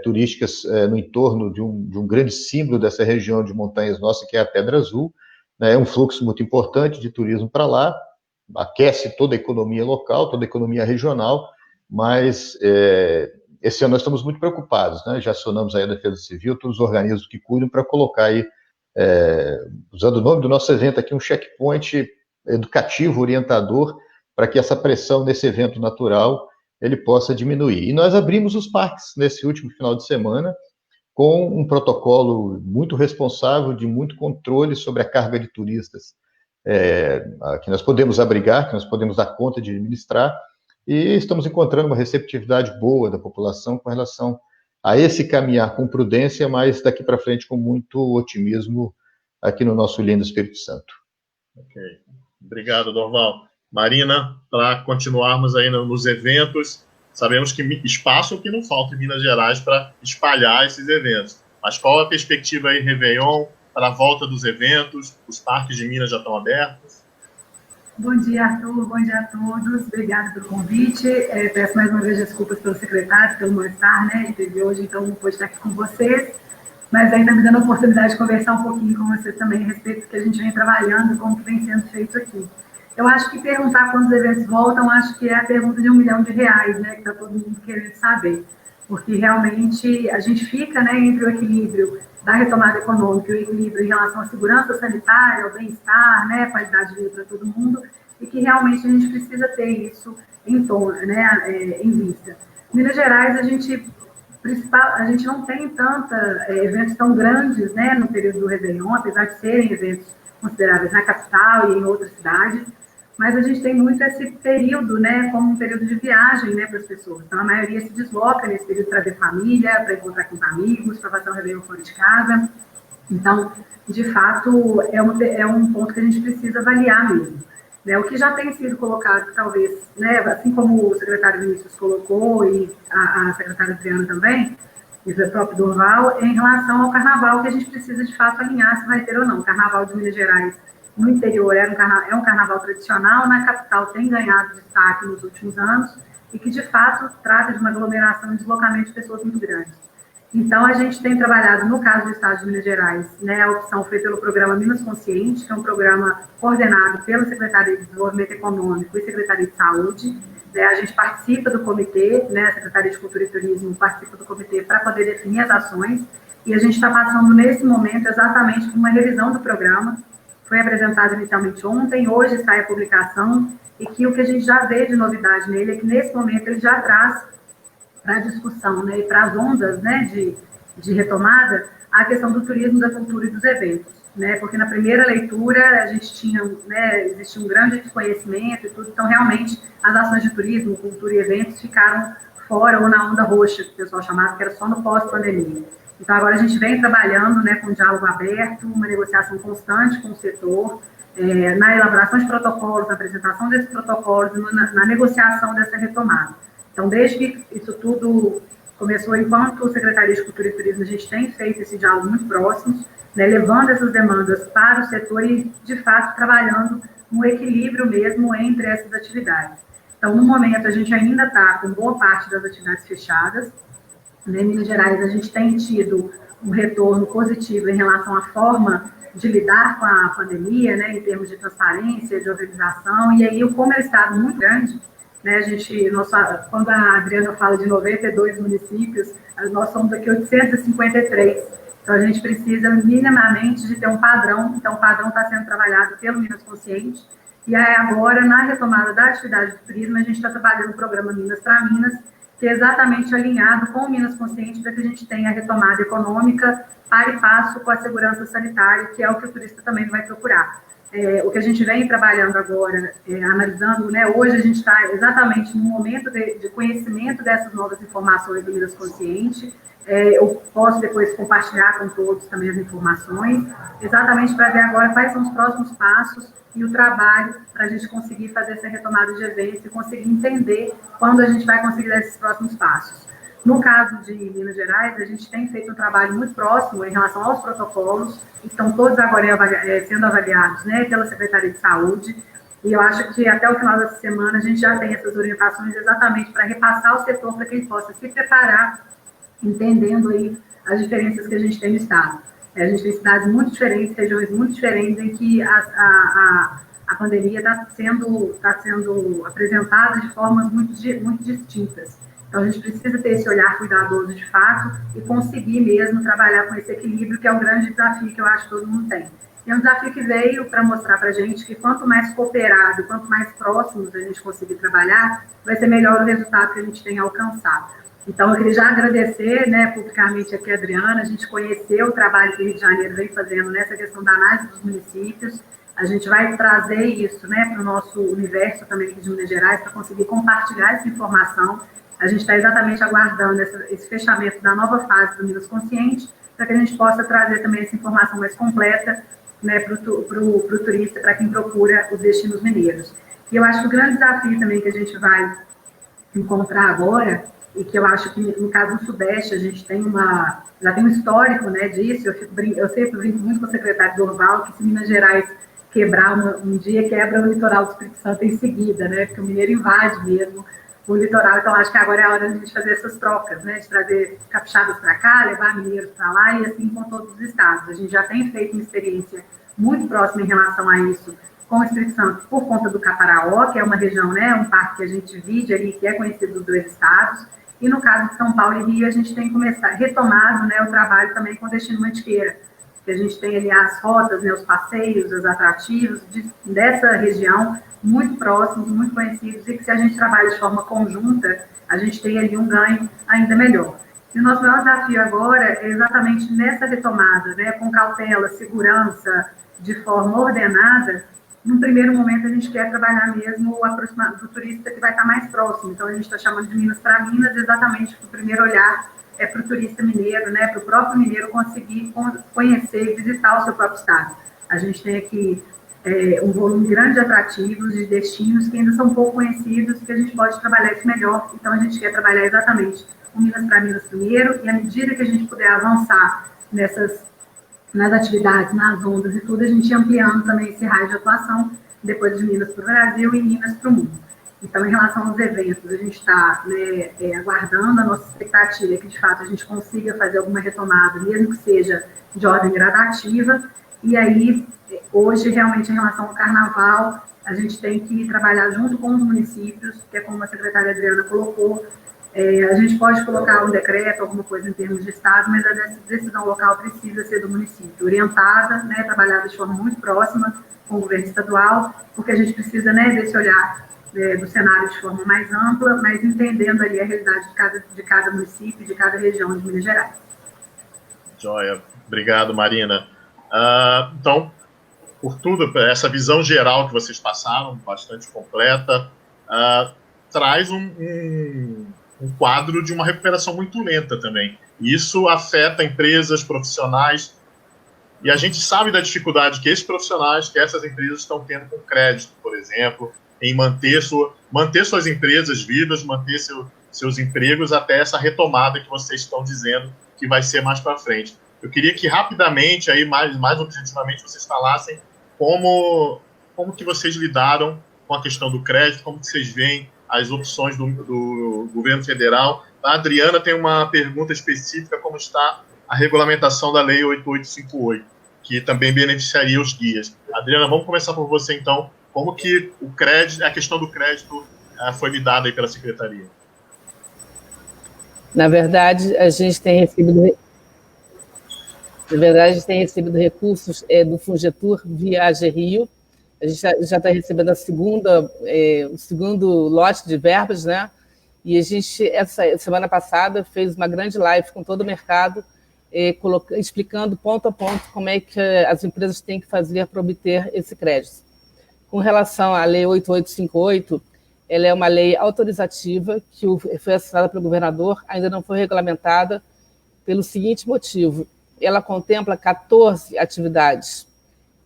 turísticas no entorno de um grande símbolo dessa região de montanhas nossa, que é a Pedra Azul. Né? É um fluxo muito importante de turismo para lá, aquece toda a economia local, toda a economia regional, mas esse ano nós estamos muito preocupados, né? Já acionamos aí a Defesa Civil, todos os organismos que cuidam, para colocar aí, usando o nome do nosso evento aqui, um checkpoint educativo, orientador, para que essa pressão nesse evento natural ele possa diminuir. E nós abrimos os parques nesse último final de semana com um protocolo muito responsável, de muito controle sobre a carga de turistas que nós podemos abrigar, que nós podemos dar conta de administrar, e estamos encontrando uma receptividade boa da população com relação a esse caminhar com prudência, mas daqui para frente com muito otimismo aqui no nosso lindo Espírito Santo. Ok. Obrigado, Dorval. Marina, para continuarmos aí nos eventos, sabemos que espaço é o que não falta em Minas Gerais para espalhar esses eventos. Mas qual a perspectiva aí, Réveillon, para a volta dos eventos? Os parques de Minas já estão abertos? Bom dia, Arthur. Bom dia a todos. Obrigada pelo convite. Peço mais uma vez desculpas pelo secretário, pelo mal-estar, né? Teve hoje, então não pude estar aqui com vocês, mas ainda me dando a oportunidade de conversar um pouquinho com vocês também a respeito do que a gente vem trabalhando e como que vem sendo feito aqui. Eu acho que perguntar quando os eventos voltam, acho que é a pergunta de R$1 milhão, né? Que está todo mundo querendo saber. Porque realmente a gente fica, né, entre o equilíbrio da retomada econômica e o equilíbrio em relação à segurança sanitária, ao bem-estar, né, qualidade de vida para todo mundo, e que realmente a gente precisa ter isso em vista. Em Minas Gerais, a gente não tem eventos tão grandes, né, no período do Réveillon, apesar de serem eventos consideráveis na capital e em outras cidades, mas a gente tem muito esse período, né, como um período de viagem, né, para as pessoas. Então, a maioria se desloca nesse período para ver família, para encontrar com os amigos, para passar o Réveillon fora de casa. Então, de fato, é um ponto que a gente precisa avaliar mesmo. Né, o que já tem sido colocado, talvez, né, assim como o secretário Vinícius colocou e a secretária Adriana também, e o próprio Dorval, em relação ao carnaval, que a gente precisa, de fato, alinhar se vai ter ou não. O carnaval de Minas Gerais, no interior, é um carnaval tradicional, na capital tem ganhado destaque nos últimos anos, e que, de fato, trata de uma aglomeração e deslocamento de pessoas muito grandes. Então, a gente tem trabalhado, no caso do Estado de Minas Gerais, né, a opção foi pelo programa Minas Consciente, que é um programa coordenado pela Secretaria de Desenvolvimento Econômico e Secretaria de Saúde. Né, a gente participa do comitê, né, a Secretaria de Cultura e Turismo participa do comitê para poder definir as ações, e a gente está passando, nesse momento, exatamente por uma revisão do programa. Foi apresentado inicialmente ontem, hoje sai a publicação, e que o que a gente já vê de novidade nele é que, nesse momento, ele já traz para a discussão, né, e para as ondas, né, de retomada, a questão do turismo, da cultura e dos eventos. Né, porque na primeira leitura a gente tinha, né, existia um grande desconhecimento e tudo, então realmente as ações de turismo, cultura e eventos ficaram fora ou na onda roxa, que o pessoal chamava, que era só no pós-pandemia. Então, agora a gente vem trabalhando, né, com diálogo aberto, uma negociação constante com o setor, na elaboração de protocolos, na apresentação desses protocolos, na negociação dessa retomada. Então, desde que isso tudo começou, enquanto Secretaria de Cultura e Turismo, a gente tem feito esse diálogo muito próximo, né, levando essas demandas para o setor e, de fato, trabalhando um equilíbrio mesmo entre essas atividades. Então, no momento, a gente ainda está com boa parte das atividades fechadas. Em Minas Gerais, a gente tem tido um retorno positivo em relação à forma de lidar com a pandemia, né, em termos de transparência, de organização, e aí, como é um estado muito grande, né, quando a Adriana fala de 92 municípios, nós somos aqui 853, então a gente precisa minimamente de ter um padrão, então o padrão está sendo trabalhado pelo Minas Consciente, e aí agora, na retomada da atividade do turismo, a gente está trabalhando o programa Minas para Minas, que é exatamente alinhado com o Minas Consciente para que a gente tenha a retomada econômica par e passo com a segurança sanitária, que é o que o turista também vai procurar. O que a gente vem trabalhando agora, analisando, né, hoje a gente está exatamente no momento de conhecimento dessas novas informações do Minas Consciente. Eu posso depois compartilhar com todos também as informações, exatamente para ver agora quais são os próximos passos e o trabalho para a gente conseguir fazer essa retomada de eventos e conseguir entender quando a gente vai conseguir dar esses próximos passos. No caso de Minas Gerais, a gente tem feito um trabalho muito próximo em relação aos protocolos, que estão todos agora sendo avaliados, né, pela Secretaria de Saúde, e eu acho que até o final dessa semana a gente já tem essas orientações exatamente para repassar ao setor para que ele possa se preparar, entendendo aí as diferenças que a gente tem no estado. A gente tem cidades muito diferentes, regiões muito diferentes, em que a pandemia está sendo apresentada de formas muito distintas. Então, a gente precisa ter esse olhar cuidadoso de fato e conseguir mesmo trabalhar com esse equilíbrio, que é o grande desafio que eu acho que todo mundo tem. E é um desafio que veio para mostrar para a gente que quanto mais cooperado, quanto mais próximos a gente conseguir trabalhar, vai ser melhor o resultado que a gente tem alcançado. Então, eu queria já agradecer, né, publicamente aqui a Adriana, a gente conheceu o trabalho que o Rio de Janeiro vem fazendo nessa questão da análise dos municípios, a gente vai trazer isso, né, para o nosso universo também aqui de Minas Gerais, para conseguir compartilhar essa informação. A gente está exatamente aguardando esse fechamento da nova fase do Minas Consciente, para que a gente possa trazer também essa informação mais completa, né, para o turista, para quem procura os destinos mineiros. E eu acho que o grande desafio também que a gente vai encontrar agora, e que eu acho que no caso do Sudeste a gente tem já tem um histórico, né, disso, eu sempre brinco muito com o secretário Dorval, que se Minas Gerais quebrar um dia, quebra o litoral do Espírito Santo em seguida, né, porque o mineiro invade mesmo o litoral, então acho que agora é a hora de a gente fazer essas trocas, né, de trazer capixabas para cá, levar mineiros para lá e assim com todos os estados. A gente já tem feito uma experiência muito próxima em relação a isso com o Espírito Santo por conta do Caparaó, que é uma região, né, um parque que a gente divide ali, que é conhecido dos dois estados, e no caso de São Paulo e Rio, a gente tem retomado, né, o trabalho também com o Destino Mantiqueira, que a gente tem ali as rotas, né, os passeios, os atrativos dessa região, muito próximos, muito conhecidos, e que se a gente trabalha de forma conjunta, a gente tem ali um ganho ainda melhor. E o nosso maior desafio agora é exatamente nessa retomada, né, com cautela, segurança, de forma ordenada. Num primeiro momento, a gente quer trabalhar mesmo o aproximado do turista que vai estar mais próximo. Então, a gente está chamando de Minas para Minas, exatamente para o primeiro olhar para o turista mineiro, né, para o próprio mineiro conseguir conhecer e visitar o seu próprio estado. A gente tem aqui um volume grande de atrativos, de destinos que ainda são pouco conhecidos e que a gente pode trabalhar isso melhor. Então, a gente quer trabalhar exatamente o Minas para Minas primeiro, e à medida que a gente puder avançar nas atividades, nas ondas e tudo, a gente ampliando também esse raio de atuação, depois de Minas para o Brasil e Minas para o mundo. Então, em relação aos eventos, a gente está, né, aguardando, a nossa expectativa é que, de fato, a gente consiga fazer alguma retomada, mesmo que seja de ordem gradativa, e aí, hoje, realmente, em relação ao Carnaval, a gente tem que trabalhar junto com os municípios, que é como a secretária Adriana colocou. A gente pode colocar um decreto, alguma coisa em termos de Estado, mas a decisão local precisa ser do município, orientada, né, trabalhada de forma muito próxima com o governo estadual, porque a gente precisa, né, desse olhar do cenário de forma mais ampla, mas entendendo ali a realidade de cada município, de cada região de Minas Gerais. Joia. Obrigado, Marina. Então, por tudo, essa visão geral que vocês passaram, bastante completa, traz um quadro de uma recuperação muito lenta também. E isso afeta empresas, profissionais, e a gente sabe da dificuldade que esses profissionais, que essas empresas estão tendo com crédito, por exemplo, em manter suas empresas vivas, manter seus empregos até essa retomada que vocês estão dizendo que vai ser mais para frente. Eu queria que rapidamente, aí, mais objetivamente, vocês falassem como que vocês lidaram com a questão do crédito, como que vocês veem as opções do governo federal. A Adriana tem uma pergunta específica, como está a regulamentação da Lei 8858, que também beneficiaria os guias. Adriana, vamos começar por você, então. Como que a questão do crédito foi lidada aí pela Secretaria? Na verdade, a gente tem recebido recursos do Fungetur via AGRIO. A gente já está recebendo o segundo lote de verbas, né? E a gente, essa semana passada, fez uma grande live com todo o mercado, explicando ponto a ponto como é que as empresas têm que fazer para obter esse crédito. Com relação à Lei 8858, ela é uma lei autorizativa que foi assinada pelo governador, ainda não foi regulamentada, pelo seguinte motivo: ela contempla 14 atividades.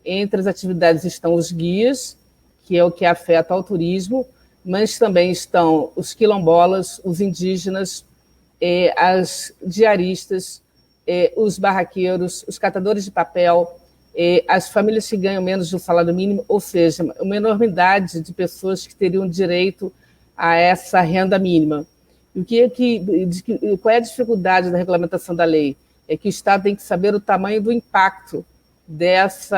Entre as atividades estão os guias, que é o que afeta ao turismo, mas também estão os quilombolas, os indígenas, as diaristas, os barraqueiros, os catadores de papel, as famílias que ganham menos do salário mínimo, ou seja, uma enormidade de pessoas que teriam direito a essa renda mínima. E qual é a dificuldade da regulamentação da lei? É que o Estado tem que saber o tamanho do impacto dessa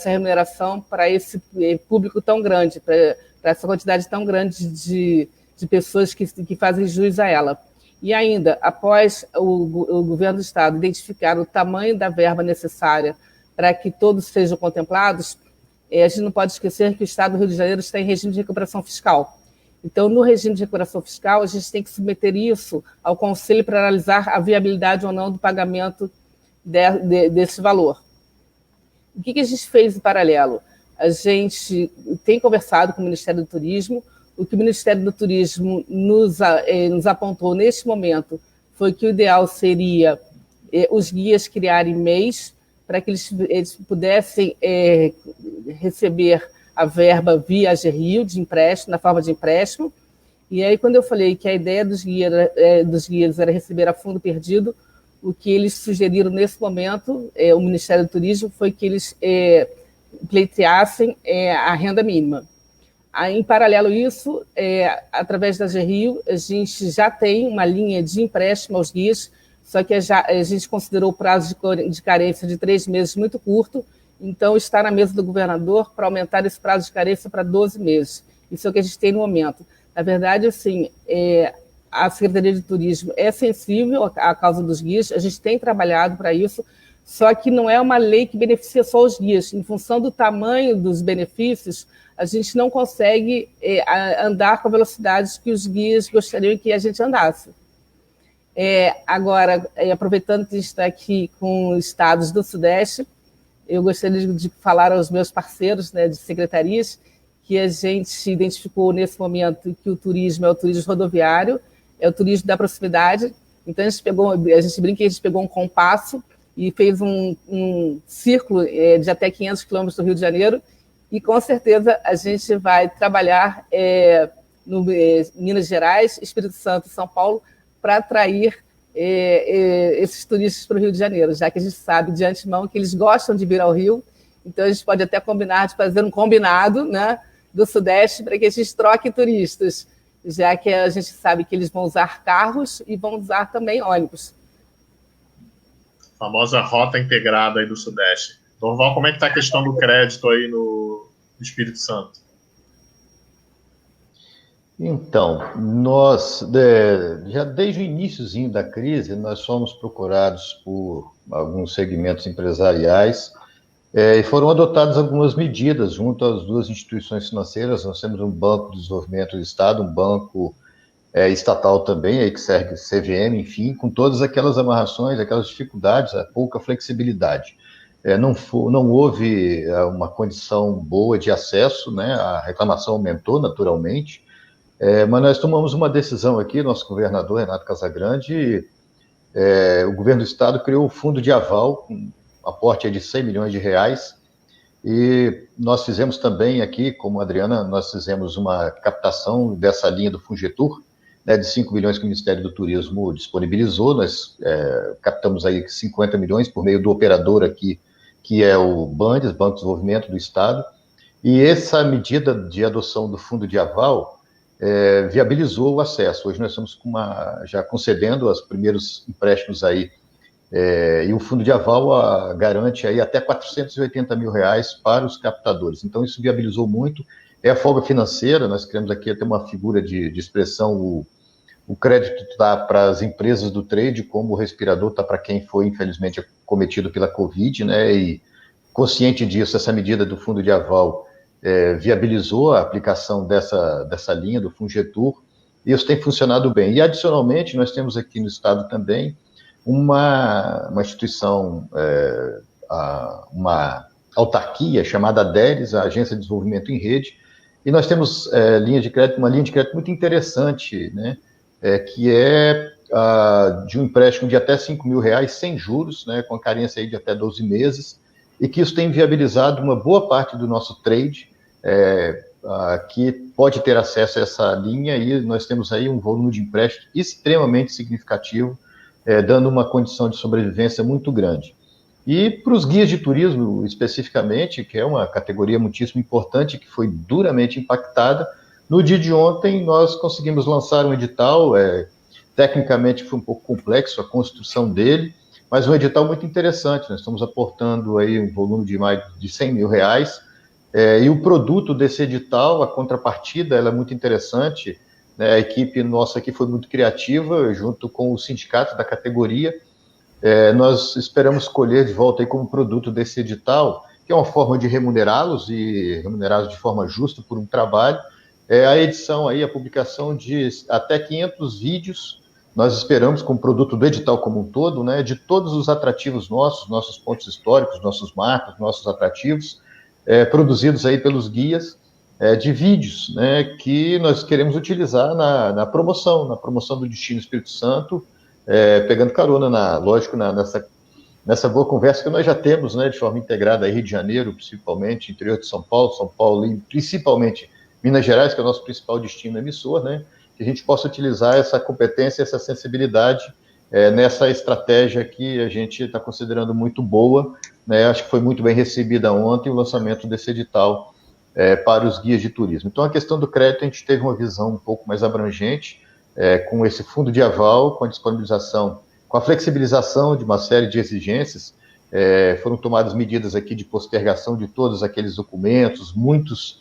remuneração para esse público tão grande, para essa quantidade tão grande de pessoas que fazem jus a ela. E ainda, após o governo do Estado identificar o tamanho da verba necessária para que todos sejam contemplados, a gente não pode esquecer que o Estado do Rio de Janeiro está em regime de recuperação fiscal. Então, no regime de recuperação fiscal, a gente tem que submeter isso ao Conselho para analisar a viabilidade ou não do pagamento desse valor. O que a gente fez em paralelo? A gente tem conversado com o Ministério do Turismo. O que o Ministério do Turismo nos apontou neste momento foi que o ideal seria os guias criarem MEIs para que eles pudessem receber a verba via AGRIO, de empréstimo, na forma de empréstimo. E aí, quando eu falei que a ideia dos guias era receber a fundo perdido, o que eles sugeriram nesse momento, o Ministério do Turismo, foi que eles pleiteassem a renda mínima. Aí, em paralelo a isso, através da AGRIO, a gente já tem uma linha de empréstimo aos guias, só que a gente considerou o prazo de carência de 3 meses muito curto, então está na mesa do governador para aumentar esse prazo de carência para 12 meses. Isso é o que a gente tem no momento. Na verdade, assim, a Secretaria de Turismo é sensível à causa dos guias, a gente tem trabalhado para isso, só que não é uma lei que beneficia só os guias. Em função do tamanho dos benefícios, a gente não consegue andar com a velocidade que os guias gostariam que a gente andasse. Agora, aproveitando que a gente está aqui com os estados do Sudeste, eu gostaria de falar aos meus parceiros, né, de secretarias, que a gente identificou nesse momento que o turismo é o turismo rodoviário, é o turismo da proximidade. Então, a gente brinca que a gente pegou um compasso e fez um círculo de até 500 quilômetros do Rio de Janeiro, e com certeza a gente vai trabalhar no Minas Gerais, Espírito Santo e São Paulo para atrair esses turistas para o Rio de Janeiro, já que a gente sabe de antemão que eles gostam de vir ao Rio. Então, a gente pode até combinar de fazer um combinado, né, do Sudeste para que a gente troque turistas, já que a gente sabe que eles vão usar carros e vão usar também ônibus. A famosa rota integrada aí do Sudeste. Dorval, como é que está a questão do crédito aí no Espírito Santo? Então, nós, já desde o iniciozinho da crise, nós fomos procurados por alguns segmentos empresariais e foram adotadas algumas medidas junto às duas instituições financeiras. Nós temos um Banco de Desenvolvimento do Estado, um banco estatal também, aí que serve CVM, enfim, com todas aquelas amarrações, aquelas dificuldades, a pouca flexibilidade. Não houve uma condição boa de acesso, né? A reclamação aumentou naturalmente, Mas nós tomamos uma decisão aqui, nosso governador Renato Casagrande, o governo do estado criou um fundo de aval, com aporte de R$100 milhões, e nós fizemos também aqui, como a Adriana, nós fizemos uma captação dessa linha do Fungetur, né, de 5 milhões que o Ministério do Turismo disponibilizou. Nós captamos aí 50 milhões por meio do operador aqui, que é o BANDES, Banco de Desenvolvimento do Estado, e essa medida de adoção do fundo de aval viabilizou o acesso. Hoje nós estamos já concedendo os primeiros empréstimos aí, e o fundo de aval garante aí até R$480 mil para os captadores. Então isso viabilizou muito. É a folga financeira, nós queremos aqui até uma figura de expressão, o crédito está para as empresas do trade, como o respirador está para quem foi, infelizmente, acometido pela Covid, né? E consciente disso, essa medida do fundo de aval viabilizou a aplicação dessa linha do Fungetur, e isso tem funcionado bem. E, adicionalmente, nós temos aqui no estado também uma instituição, uma autarquia chamada ADERES, a Agência de Desenvolvimento em Rede, e nós temos uma linha de crédito muito interessante, né, que é de um empréstimo de até R$5 mil sem juros, né, com a carência aí de até 12 meses, e que isso tem viabilizado uma boa parte do nosso trade, que pode ter acesso a essa linha, e nós temos aí um volume de empréstimo extremamente significativo, dando uma condição de sobrevivência muito grande. E para os guias de turismo, especificamente, que é uma categoria muitíssimo importante, que foi duramente impactada, no dia de ontem nós conseguimos lançar um edital, tecnicamente foi um pouco complexo a construção dele, mas um edital muito interessante. Nós estamos aportando aí um volume de mais de R$100 mil, e o produto desse edital, a contrapartida, ela é muito interessante, né? A equipe nossa aqui foi muito criativa, junto com o sindicato da categoria. Nós esperamos colher de volta aí como produto desse edital, que é uma forma de remunerá-los, e remunerá-los de forma justa por um trabalho, a edição aí, a publicação de até 500 vídeos. Nós esperamos, com o produto do edital como um todo, né, de todos os atrativos nossos pontos históricos, nossos marcos, nossos atrativos, produzidos aí pelos guias, de vídeos, né, que nós queremos utilizar na promoção do Destino Espírito Santo, pegando carona, lógico, nessa boa conversa que nós já temos, né, de forma integrada aí, Rio de Janeiro, principalmente, interior de São Paulo e principalmente Minas Gerais, que é o nosso principal destino emissor, né, que a gente possa utilizar essa competência, essa sensibilidade nessa estratégia que a gente está considerando muito boa, né. Acho que foi muito bem recebida ontem o lançamento desse edital para os guias de turismo. Então, a questão do crédito, a gente teve uma visão um pouco mais abrangente, com esse fundo de aval, com a disponibilização, com a flexibilização de uma série de exigências. Foram tomadas medidas aqui de postergação de todos aqueles documentos, muitos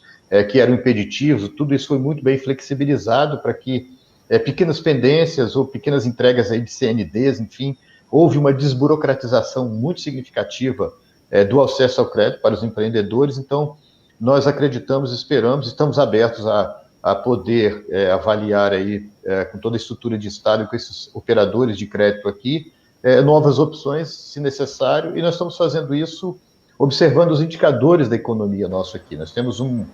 que eram impeditivos, tudo isso foi muito bem flexibilizado para que pequenas pendências ou pequenas entregas aí de CNDs, enfim, houve uma desburocratização muito significativa do acesso ao crédito para os empreendedores. Então, nós acreditamos, esperamos, estamos abertos a poder avaliar aí, com toda a estrutura de Estado e com esses operadores de crédito aqui, novas opções, se necessário, e nós estamos fazendo isso observando os indicadores da economia nossa aqui. Nós temos um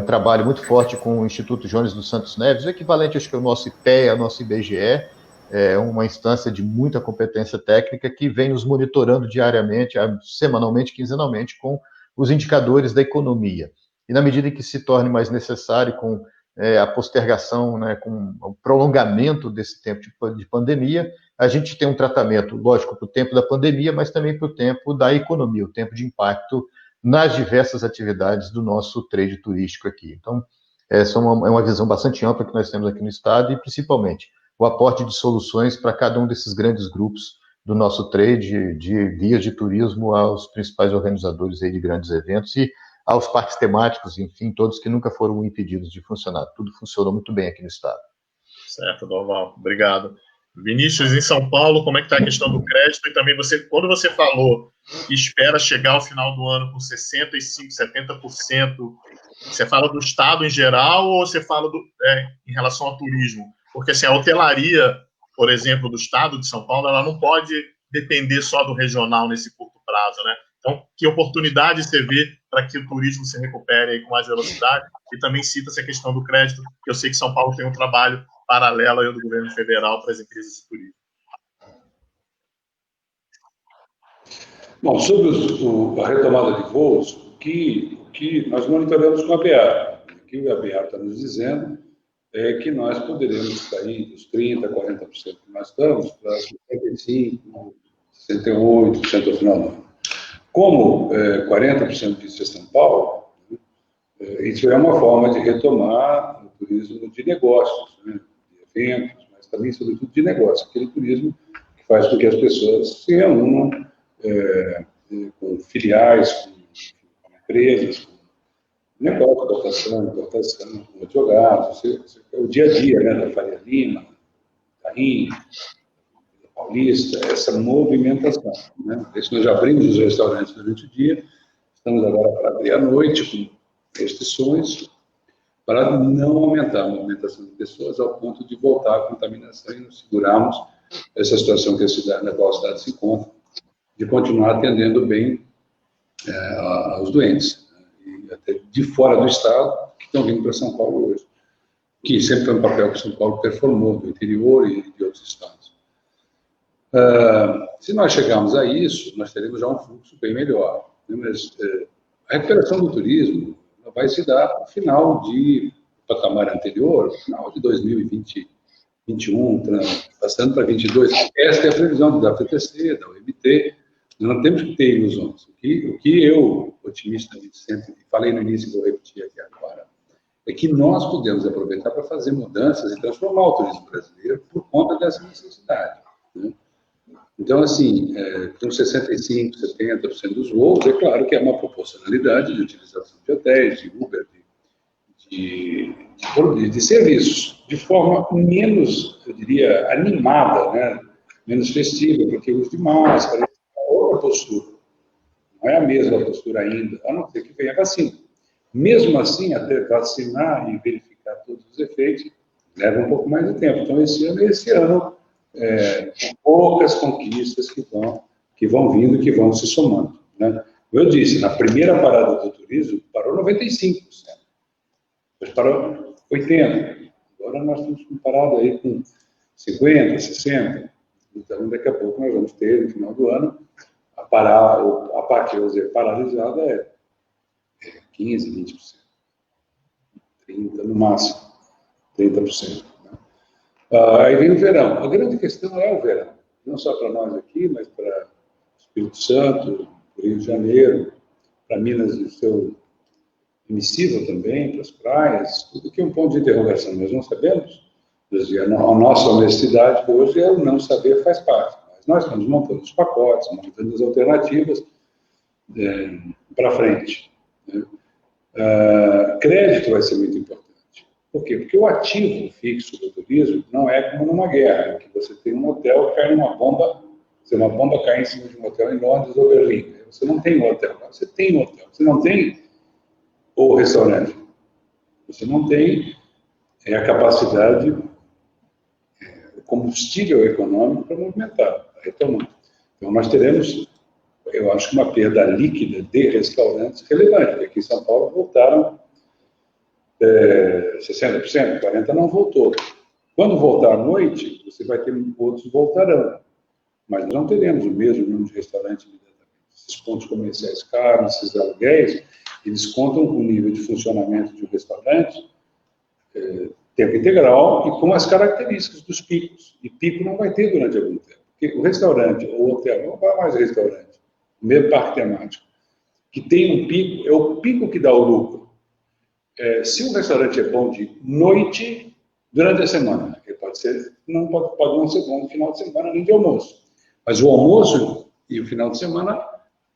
trabalho muito forte com o Instituto Jones dos Santos Neves, o equivalente, acho que, ao nosso IPEA, ao nosso IBGE, uma instância de muita competência técnica que vem nos monitorando diariamente, semanalmente, quinzenalmente, com os indicadores da economia. E na medida em que se torne mais necessário, com a postergação, né, com o prolongamento desse tempo de pandemia, a gente tem um tratamento, lógico, para o tempo da pandemia, mas também para o tempo da economia, o tempo de impacto nas diversas atividades do nosso trade turístico aqui. Então, essa é uma visão bastante ampla que nós temos aqui no Estado, e principalmente o aporte de soluções para cada um desses grandes grupos do nosso trade, de guias de turismo aos principais organizadores aí de grandes eventos e aos parques temáticos, enfim, todos que nunca foram impedidos de funcionar. Tudo funcionou muito bem aqui no Estado. Certo, Dorval. Obrigado. Vinícius, em São Paulo, como é que está a questão do crédito? E também, quando você falou que espera chegar ao final do ano com 65%, 70%, você fala do Estado em geral ou você fala em relação ao turismo? Porque assim, a hotelaria, por exemplo, do Estado de São Paulo, ela não pode depender só do regional nesse curto prazo, né? Então, que oportunidade você vê para que o turismo se recupere aí com mais velocidade? E também cita-se a questão do crédito, que eu sei que São Paulo tem um trabalho paralelo aí do governo federal para as empresas de turismo. Bom, sobre a retomada de voos, o que nós monitoramos com a BA. O que a BA está nos dizendo é que nós poderemos sair dos 30%, 40% que nós estamos para 55%, 68% ao final do ano. Como 40% disso é São Paulo, isso é uma forma de retomar o turismo de negócios, né, de eventos, mas também, sobretudo, de negócios. Aquele turismo que faz com que as pessoas se reúnam com filiais, com empresas, com negócio, importação, com advogados, o dia a dia, né, da Faria Lima, Carrinho, da Paulista, essa movimentação. Né? Isso nós já abrimos os restaurantes durante o dia, estamos agora para abrir à noite, com restrições, para não aumentar a movimentação de pessoas ao ponto de voltar à contaminação e nos segurarmos essa situação que na qual a cidade se encontra, de continuar atendendo bem aos doentes, e até de fora do estado, que estão vindo para São Paulo hoje, que sempre foi um papel que São Paulo performou, do interior e de outros estados. Se nós chegarmos a isso, nós teremos já um fluxo bem melhor. Né? Mas a recuperação do turismo vai se dar no final de patamar anterior, no final de 2021, passando para 2022. Esta é a previsão da FTC, da OMT. Nós não temos que ter ilusões. O que eu, otimistamente, sempre falei no início e vou repetir aqui agora, é que nós podemos aproveitar para fazer mudanças e transformar o turismo brasileiro por conta dessa necessidade. Né? Então, assim, com 65%, 70% dos voos, é claro que é uma proporcionalidade de utilização de hotéis, de Uber, de serviços, de forma menos, eu diria, animada, né? Menos festiva, porque o uso de máscara é outra postura. Não é a mesma postura ainda, a não ser que venha a vacina. Mesmo assim, até vacinar e verificar todos os efeitos, leva um pouco mais de tempo. Então, esse ano poucas conquistas que vão vindo, que vão se somando. Né? Como eu disse, na primeira parada do turismo, parou 95%. Depois parou 80%. Agora nós estamos com parada aí com 50%, 60%. Então, daqui a pouco nós vamos ter, no final do ano, a parte, vamos dizer, paralisada é 15%, 20%. 30% no máximo. 30%. Aí vem o verão. A grande questão é o verão. Não só para nós aqui, mas para Espírito Santo, Rio de Janeiro, para Minas e o seu emissível também, para as praias, tudo que é um ponto de interrogação. Nós não sabemos. A nossa honestidade hoje é o não saber faz parte. Mas nós estamos montando os pacotes, montando as alternativas para frente. Né? Crédito vai ser muito importante. Por quê? Porque o ativo fixo do turismo não é como numa guerra, em que você tem um hotel, cai numa bomba, se uma bomba cai em cima de um hotel em Londres ou Berlim. Você não tem um hotel, você tem um hotel. Você não tem o restaurante. Você não tem a capacidade, o combustível econômico para movimentar, retomando. Então, nós teremos, eu acho que uma perda líquida de restaurantes relevante, porque aqui em São Paulo voltaram 60%, 40% não voltou. Quando voltar à noite, você vai ter outros voltarão. Mas nós não teremos o mesmo número de restaurantes imediatamente. Esses pontos comerciais caros, esses aluguéis, eles contam com o nível de funcionamento de um restaurante tempo integral e com as características dos picos. E pico não vai ter durante algum tempo. Porque o restaurante ou o hotel, não vai mais restaurante, o mesmo parque temático, que tem um pico, é o pico que dá o lucro. Se um restaurante é bom de noite, durante a semana, ele pode não ser bom no final de semana, nem de almoço. Mas o almoço e o final de semana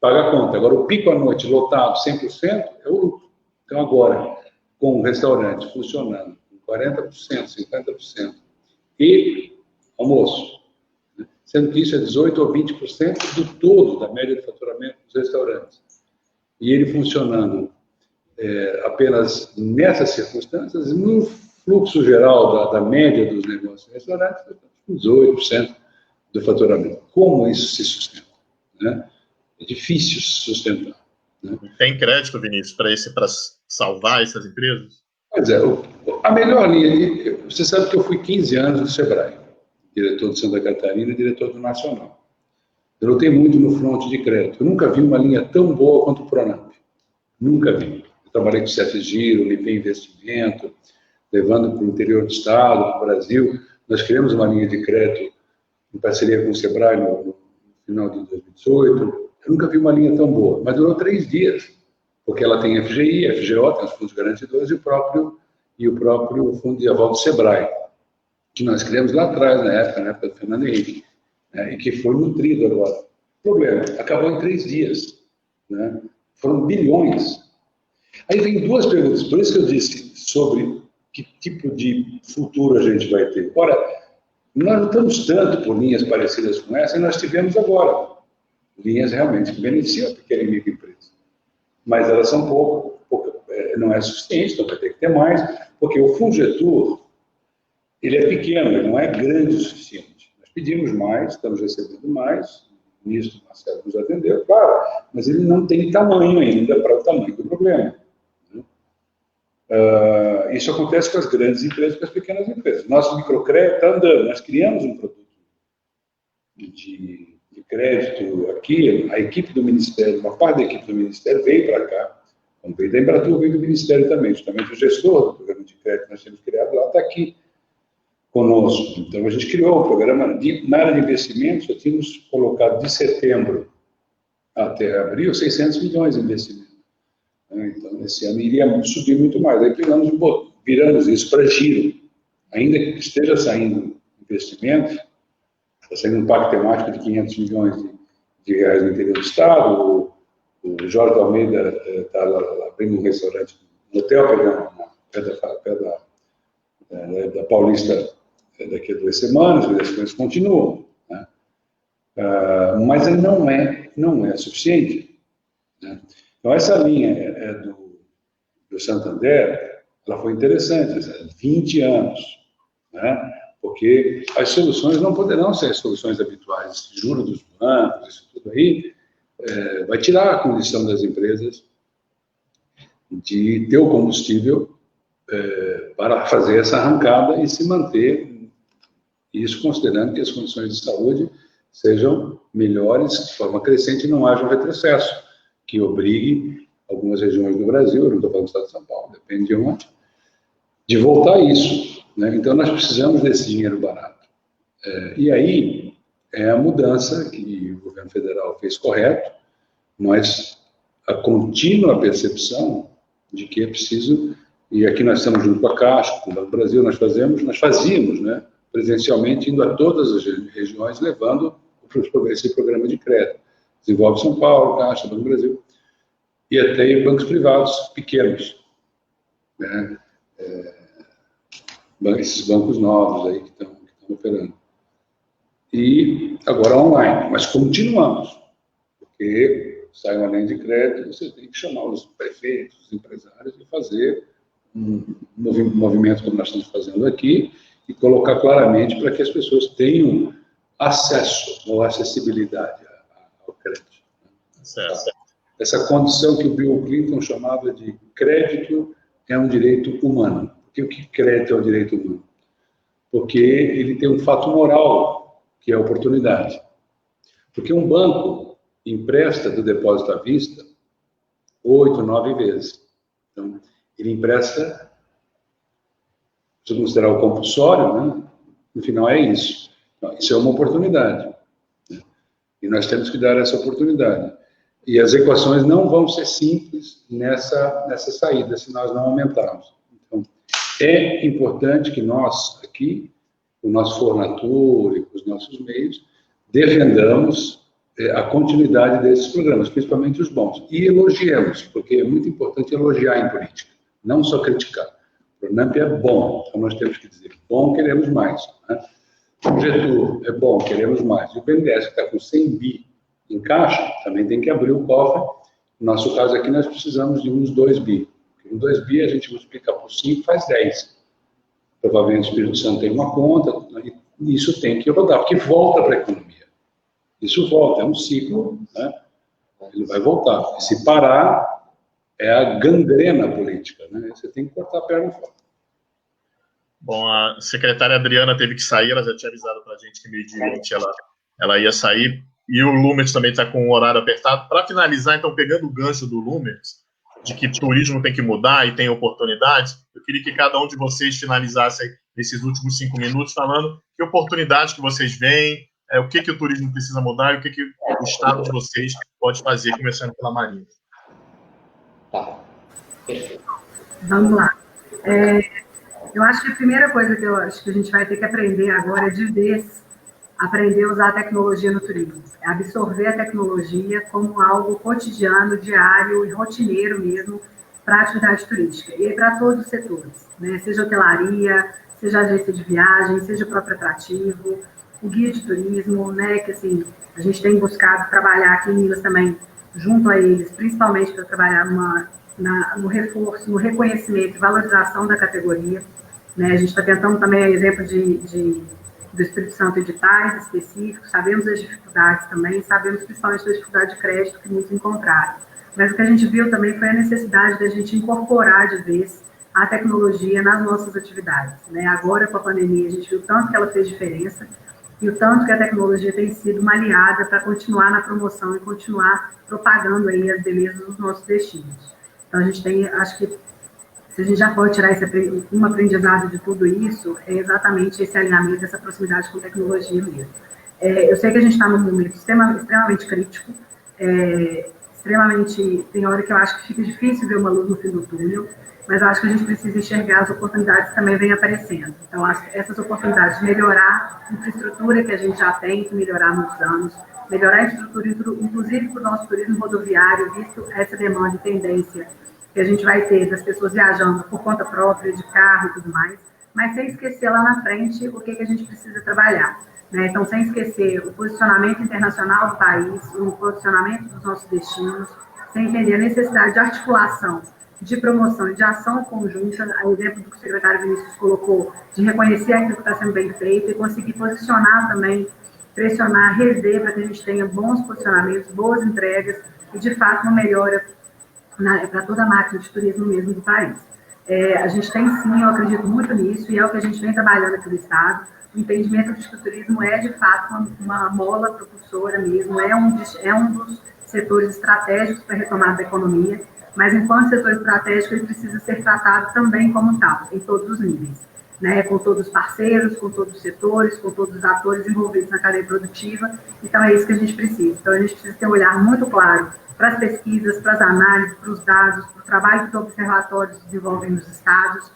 paga a conta. Agora, o pico à noite lotado 100% é o lucro. Então, agora, com o restaurante funcionando com 40%, 50% e almoço, né? Sendo que isso é 18% ou 20% do todo da média de faturamento dos restaurantes. E ele funcionando apenas nessas circunstâncias, no fluxo geral da média dos negócios de restaurantes, 18% do faturamento. Como isso se sustenta? Né? É difícil sustentar. Né? Tem crédito, Vinícius, para salvar essas empresas? Pois é, a melhor linha, você sabe que eu fui 15 anos no Sebrae, diretor de Santa Catarina e diretor do Nacional. Eu lutei muito no fronte de crédito. Eu nunca vi uma linha tão boa quanto o Pronamp. Nunca vi. Eu trabalhei com o CF Giro, Limpei Investimento, levando para o interior do estado, para o Brasil. Nós criamos uma linha de crédito em parceria com o Sebrae no final de 2018. Eu nunca vi uma linha tão boa, mas durou 3 dias. Porque ela tem FGI, FGO, tem os fundos garantidores e o próprio fundo de aval do Sebrae, que nós criamos lá atrás, na época do Fernando Henrique, né, e que foi nutrido agora. O problema, acabou em 3 dias. Né? Foram bilhões. Aí vem 2 perguntas, por isso que eu disse sobre que tipo de futuro a gente vai ter. Ora, nós lutamos tanto por linhas parecidas com essa, e nós tivemos agora linhas realmente que beneficiam a pequena e microempresa. Mas elas são pouco, não é suficiente, então vai ter que ter mais, porque o Fungetur, ele é pequeno, ele não é grande o suficiente. Nós pedimos mais, estamos recebendo mais, o ministro Marcelo nos atendeu, claro, mas ele não tem tamanho ainda para o tamanho do problema. Isso acontece com as grandes empresas e com as pequenas empresas. Nosso microcrédito está andando, nós criamos um produto de crédito aqui, a equipe do Ministério, uma parte da equipe do Ministério veio para cá, como veio da Embratur, veio do Ministério também, justamente o gestor do programa de crédito que nós temos criado lá está aqui conosco. Então, a gente criou um programa na área de investimentos, já tínhamos colocado de setembro até abril 600 milhões de investimentos. Então, esse ano iria subir muito mais. Aí viramos isso para giro. Ainda que esteja saindo investimento, está saindo um pacto temático de 500 milhões de reais no interior do Estado. O Jorge Almeida está abrindo um restaurante, um hotel, pé da Paulista daqui a 2 semanas, as coisas continuam. Né? Mas não é suficiente. Né? Então, essa linha do Santander, ela foi interessante, 20 anos. Né? Porque as soluções não poderão ser as soluções habituais, juros dos bancos, isso tudo aí, vai tirar a condição das empresas de ter o combustível para fazer essa arrancada e se manter, isso considerando que as condições de saúde sejam melhores de forma crescente e não haja um retrocesso, que obrigue algumas regiões do Brasil, eu não estou falando do estado de São Paulo, depende de onde, de voltar a isso. Né? Então, nós precisamos desse dinheiro barato. E aí, é a mudança que o governo federal fez correto, mas a contínua percepção de que é preciso, e aqui nós estamos junto com a Caixa, com o Banco do Brasil, nós fazíamos, né, presencialmente, indo a todas as regiões, levando esse programa de crédito. Desenvolve São Paulo, Caixa, Banco do Brasil, e até bancos privados pequenos, né? Esses bancos novos aí que estão operando. E agora online, mas continuamos, porque sai uma linha de crédito, você tem que chamar os prefeitos, os empresários e fazer um movimento como nós estamos fazendo aqui e colocar claramente para que as pessoas tenham acesso ou acessibilidade ao crédito. Certo. Essa condição que o Bill Clinton chamava de crédito é um direito humano. Porque o que crédito é um direito humano? Porque ele tem um fato moral, que é a oportunidade. Porque um banco empresta do depósito à vista 8, 9 vezes. Então, ele empresta, se considerar o compulsório, né? No final é isso. Então, isso é uma oportunidade. Né? E nós temos que dar essa oportunidade. E as equações não vão ser simples nessa saída, se nós não aumentarmos. Então, é importante que nós, aqui, o nosso Fornatur e com os nossos meios, defendamos a continuidade desses programas, principalmente os bons. E elogiemos, porque é muito importante elogiar em política, não só criticar. O Pronamp é bom, então nós temos que dizer, bom, queremos mais. Né? O Getúlio é bom, queremos mais. E o BNDES, que está com 100 bi em caixa, também tem que abrir o cofre. No nosso caso aqui, nós precisamos de uns 2 bi. Em 2 bi, a gente multiplica por 5, faz 10. Provavelmente o Espírito Santo tem uma conta, e isso tem que rodar, porque volta para a economia. Isso volta, é um ciclo, né? Ele vai voltar. E se parar, é a gangrena política, né? Você tem que cortar a perna fora. Bom, a secretária Adriana teve que sair, ela já tinha avisado para a gente que meio-dia e 20 ela ia sair, e o Lumertz também está com o horário apertado. Para finalizar, então, pegando o gancho do Lumertz, de que turismo tem que mudar e tem oportunidades, eu queria que cada um de vocês finalizasse esses últimos 5 minutos falando que oportunidades que vocês veem, o que o turismo precisa mudar e o que o Estado de vocês pode fazer, começando pela Marina. Tá. Perfeito. Vamos lá. Eu acho que a primeira coisa que eu acho que a gente vai ter que aprender agora é de vez aprender a usar a tecnologia no turismo. É absorver a tecnologia como algo cotidiano, diário e rotineiro mesmo para a atividade turística. E para todos os setores, né? Seja hotelaria, seja agência de viagem, seja o próprio atrativo, o guia de turismo, né? Que assim, a gente tem buscado trabalhar aqui em Minas também, junto a eles, principalmente para trabalhar no reforço, no reconhecimento e valorização da categoria. Né? A gente está tentando também, exemplo do Espírito Santo, editais específicos, sabemos das dificuldades também, sabemos principalmente da dificuldade de crédito que muitos encontraram. Mas o que a gente viu também foi a necessidade da gente incorporar de vez a tecnologia nas nossas atividades. Né? Agora, com a pandemia, a gente viu tanto que ela fez diferença e o tanto que a tecnologia tem sido uma aliada para continuar na promoção e continuar propagando aí as belezas dos nossos destinos. Então, a gente tem, acho que, se a gente já pode tirar um aprendizado de tudo isso, é exatamente esse alinhamento, essa proximidade com tecnologia mesmo. Eu sei que a gente está num momento extremamente crítico, tem hora que eu acho que fica difícil ver uma luz no fim do túnel, mas eu acho que a gente precisa enxergar as oportunidades que também vêm aparecendo. Então, acho que essas oportunidades de melhorar a infraestrutura que a gente já tem que melhorar há muitos anos, melhorar a infraestrutura, inclusive para o nosso turismo rodoviário, visto essa demanda e tendência que a gente vai ter das pessoas viajando por conta própria, de carro e tudo mais, mas sem esquecer lá na frente o que a gente precisa trabalhar. Né? Então, sem esquecer o posicionamento internacional do país, o posicionamento dos nossos destinos, sem entender a necessidade de articulação, de promoção e de ação conjunta, a exemplo do que o secretário Vinícius colocou, de reconhecer aquilo que está sendo bem feito e conseguir posicionar também, pressionar, rever para que a gente tenha bons posicionamentos, boas entregas e, de fato, uma melhora para toda a máquina de turismo mesmo do país. A gente tem sim, eu acredito muito nisso, e é o que a gente vem trabalhando aqui no Estado, o entendimento de que o turismo é, de fato, uma mola propulsora mesmo, é um dos setores estratégicos para a retomada da economia, mas enquanto setor estratégico ele precisa ser tratado também como tal, em todos os níveis, né? Com todos os parceiros, com todos os setores, com todos os atores envolvidos na cadeia produtiva, então é isso que a gente precisa. Então a gente precisa ter um olhar muito claro para as pesquisas, para as análises, para os dados, para o trabalho que os observatórios desenvolvem nos estados,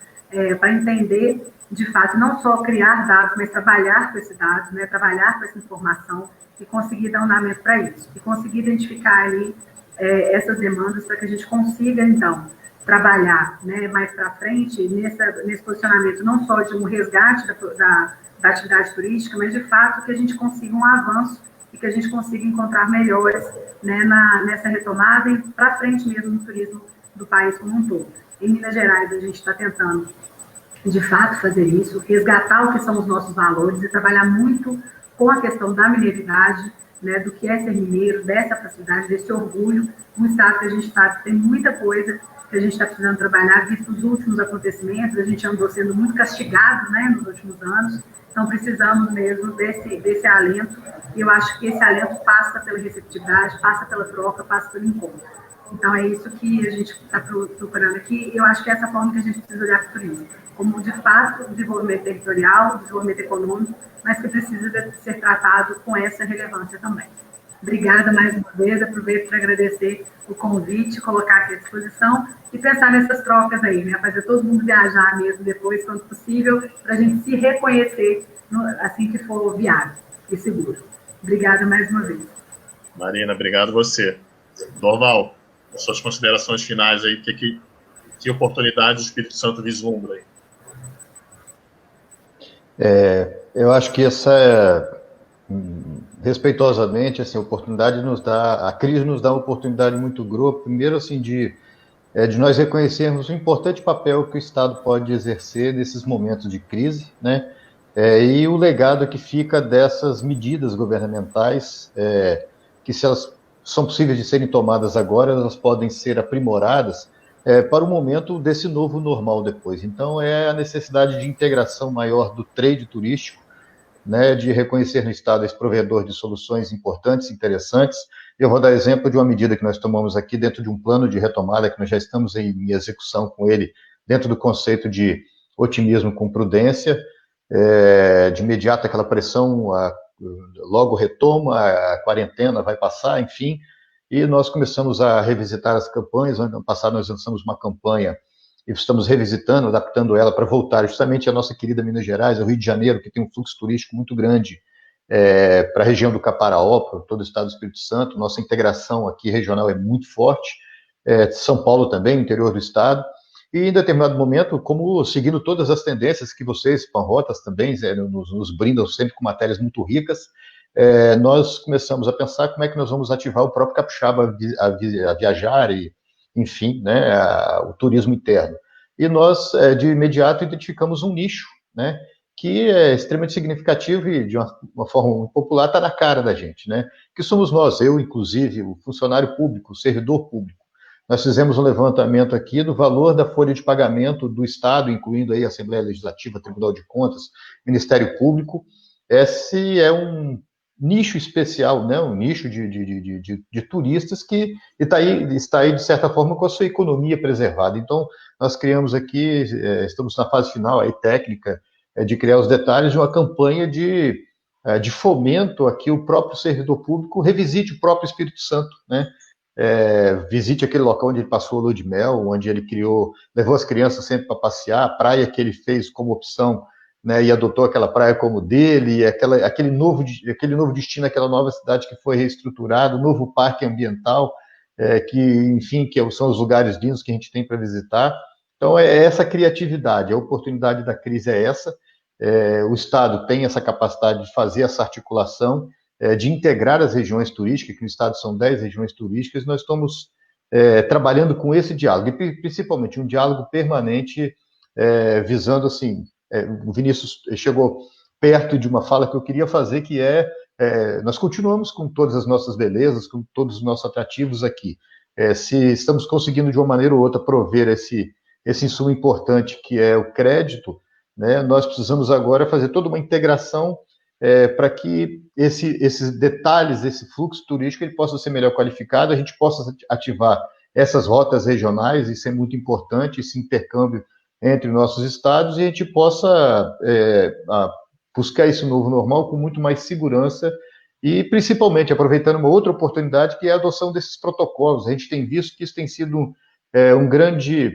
para entender, de fato, não só criar dados, mas trabalhar com esses dados, né, trabalhar com essa informação e conseguir dar um andamento para isso, e conseguir identificar ali essas demandas para que a gente consiga, então, trabalhar, né, mais para frente nesse posicionamento, não só de um resgate da atividade turística, mas, de fato, que a gente consiga um avanço e que a gente consiga encontrar melhores, né, nessa retomada e para frente mesmo no turismo do país como um todo. Em Minas Gerais, a gente está tentando, de fato, fazer isso, resgatar o que são os nossos valores e trabalhar muito com a questão da mineiridade, né, do que é ser mineiro, dessa proximidade, desse orgulho, um estado que a gente sabe que tem muita coisa que a gente está precisando trabalhar, visto os últimos acontecimentos, a gente andou sendo muito castigado, né, nos últimos anos, então precisamos mesmo desse alento, e eu acho que esse alento passa pela receptividade, passa pela troca, passa pelo encontro. Então é isso que a gente está procurando aqui, e eu acho que é essa forma que a gente precisa olhar para o turismo, como de fato desenvolvimento territorial, desenvolvimento econômico, mas que precisa ser tratado com essa relevância também. Obrigada mais uma vez, aproveito para agradecer o convite, colocar aqui à disposição e pensar nessas trocas aí, né? Fazer todo mundo viajar mesmo depois, quando possível, para a gente se reconhecer assim que for viável e seguro. Obrigada mais uma vez. Marina, obrigado você. Dorval, as suas considerações finais aí, que oportunidade o Espírito Santo vislumbra aí? Eu acho que essa respeitosamente, assim, a crise nos dá uma oportunidade muito boa, primeiro, assim, de nós reconhecermos o importante papel que o Estado pode exercer nesses momentos de crise, né, e o legado que fica dessas medidas governamentais, que se elas são possíveis de serem tomadas agora, elas podem ser aprimoradas para o momento desse novo normal depois. Então, é a necessidade de integração maior do trade turístico, né, de reconhecer no Estado esse provedor de soluções importantes, interessantes. Eu vou dar exemplo de uma medida que nós tomamos aqui dentro de um plano de retomada, que nós já estamos em execução com ele, dentro do conceito de otimismo com prudência, de imediato aquela pressão, logo retoma, a quarentena vai passar, enfim, e nós começamos a revisitar as campanhas. Ano passado nós lançamos uma campanha e estamos revisitando, adaptando ela para voltar justamente à nossa querida Minas Gerais, ao Rio de Janeiro, que tem um fluxo turístico muito grande, para a região do Caparaó, para todo o estado do Espírito Santo. Nossa integração aqui regional é muito forte, São Paulo também, no interior do estado, e em determinado momento, como seguindo todas as tendências que vocês, Panrotas, também nos brindam sempre com matérias muito ricas, nós começamos a pensar como é que nós vamos ativar o próprio capixaba a viajar e, enfim, né, o turismo interno. E nós, de imediato, identificamos um nicho, né, que é extremamente significativo e, de uma forma popular, está na cara da gente, né, que somos nós, eu, inclusive, o funcionário público, o servidor público. Nós fizemos um levantamento aqui do valor da folha de pagamento do Estado, incluindo aí a Assembleia Legislativa, Tribunal de Contas, Ministério Público. Esse é um nicho especial, né? Um nicho de turistas que está aí, de certa forma, com a sua economia preservada. Então, nós criamos aqui, estamos na fase final aí, técnica, de criar os detalhes de uma campanha de fomento aqui, o próprio servidor público revisite o próprio Espírito Santo, né? Visite aquele local onde ele passou a lua de mel, onde ele levou as crianças sempre para passear, a praia que ele fez como opção, né, e adotou aquela praia como dele, aquele novo destino, aquela nova cidade que foi reestruturada, o novo parque ambiental, enfim, que são os lugares lindos que a gente tem para visitar. Então, é essa criatividade, a oportunidade da crise é essa. O Estado tem essa capacidade de fazer essa articulação, de integrar as regiões turísticas, que no estado são 10 regiões turísticas. Nós estamos trabalhando com esse diálogo, e principalmente um diálogo permanente, visando, assim, o Vinícius chegou perto de uma fala que eu queria fazer, que nós continuamos com todas as nossas belezas, com todos os nossos atrativos aqui. Se estamos conseguindo, de uma maneira ou outra, prover esse insumo importante, que é o crédito, né, nós precisamos agora fazer toda uma integração para que esses detalhes, esse fluxo turístico, ele possa ser melhor qualificado, a gente possa ativar essas rotas regionais, isso é muito importante, esse intercâmbio entre nossos estados, e a gente possa buscar esse novo normal com muito mais segurança e, principalmente, aproveitando uma outra oportunidade, que é a adoção desses protocolos. A gente tem visto que isso tem sido um grande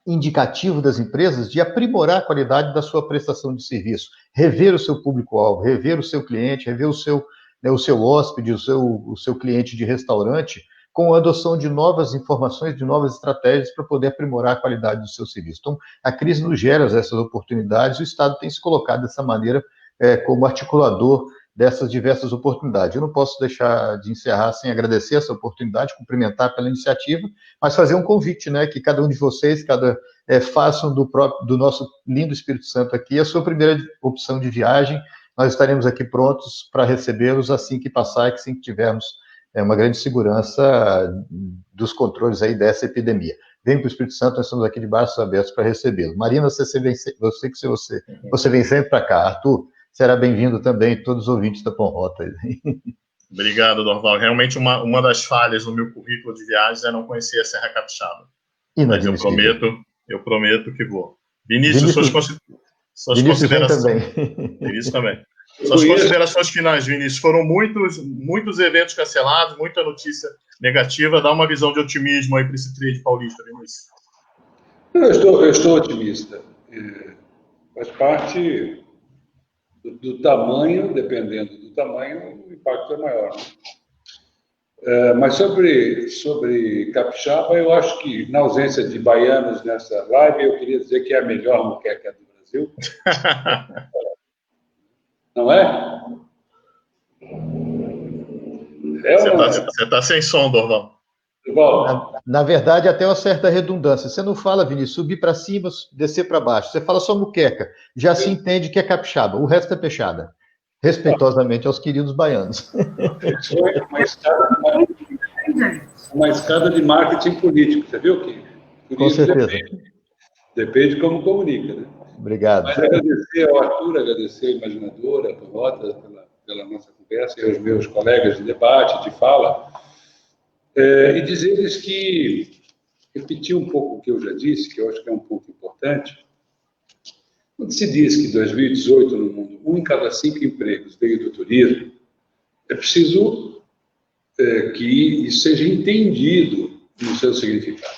indicativo das empresas de aprimorar a qualidade da sua prestação de serviço, rever o seu público-alvo, rever o seu cliente, rever o seu hóspede, o seu cliente de restaurante, com a adoção de novas informações, de novas estratégias para poder aprimorar a qualidade do seu serviço. Então, a crise nos gera essas oportunidades, e o Estado tem se colocado dessa maneira como articulador dessas diversas oportunidades. Eu não posso deixar de encerrar sem agradecer essa oportunidade, cumprimentar pela iniciativa, mas fazer um convite, né, que cada um de vocês, façam do nosso lindo Espírito Santo aqui a sua primeira opção de viagem. Nós estaremos aqui prontos para recebê-los assim que passar, assim que tivermos uma grande segurança dos controles aí dessa epidemia. Vem para o Espírito Santo, nós estamos aqui de braços abertos para recebê-lo. Marina, você vem sempre para cá. Arthur, será bem-vindo também, todos os ouvintes da Panrota. Obrigado, Dorval. Realmente, uma das falhas no meu currículo de viagens é não conhecer a Serra Capixaba. Mas eu prometo que vou. Vinícius, suas considerações. Vinícius também. Suas considerações finais, Vinícius. Foram muitos eventos cancelados, muita notícia negativa. Dá uma visão de otimismo aí para esse trade paulista, Vinícius. Eu estou otimista. Faz parte do tamanho, dependendo do tamanho, o impacto é maior. Mas sobre Capixaba, eu acho que, na ausência de baianos nessa live, eu queria dizer que é a melhor moqueca do Brasil. Não é? Você está sem som, Dorval. Na verdade, até uma certa redundância. Você não fala, Vinícius, subir para cima, descer para baixo. Você fala só muqueca. Já se entende que é capixaba. O resto é peixada. Respeitosamente aos queridos baianos. Foi uma estrada gente? Uma escada de marketing político, você viu, Kim? Com certeza. Depende de como comunica, né? Obrigado. Mas agradecer ao Arthur, agradecer à Imaginadora, à Panrotas, pela nossa conversa, e aos meus colegas de debate, de fala, e dizer-lhes que, repetir um pouco o que eu já disse, que eu acho que é um ponto importante. Quando se diz que em 2018, no mundo, 1 em cada 5 empregos veio do turismo, é preciso que isso seja entendido no seu significado.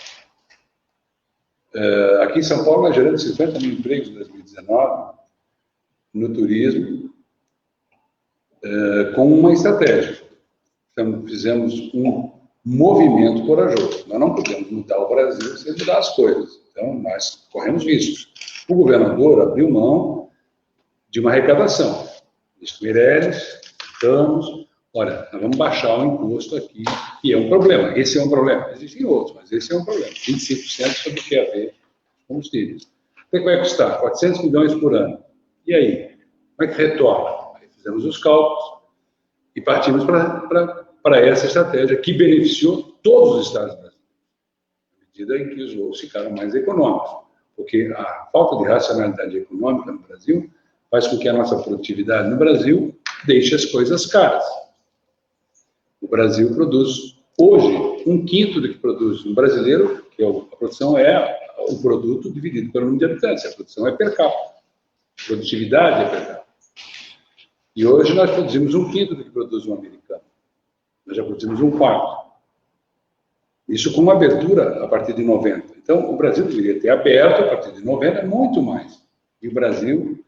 Aqui em São Paulo, nós geramos 50 mil empregos em 2019 no turismo, com uma estratégia. Então, fizemos um movimento corajoso. Nós não podemos mudar o Brasil sem mudar as coisas. Então, nós corremos riscos. O governador abriu mão de uma arrecadação. Ministro Meirelles, estamos... Olha, nós vamos baixar o imposto aqui, que é um problema. Esse é um problema. Existem outros, mas esse é um problema. 25% sobre o que é a ver com combustíveis. O que vai custar? 400 milhões por ano. E aí? Como é que retorna? Aí fizemos os cálculos e partimos para essa estratégia que beneficiou todos os estados do Brasil, à medida em que os voos ficaram mais econômicos. Porque a falta de racionalidade econômica no Brasil faz com que a nossa produtividade no Brasil deixe as coisas caras. O Brasil produz, hoje, 1/5 do que produz um brasileiro, que a produção é o produto dividido pelo número de habitantes. A produção é per capita. A produtividade é per capita. E hoje nós produzimos 1/5 do que produz um americano. Nós já produzimos 1/4. Isso com uma abertura a partir de 90. Então, o Brasil deveria ter aberto a partir de 90 muito mais. E o Brasil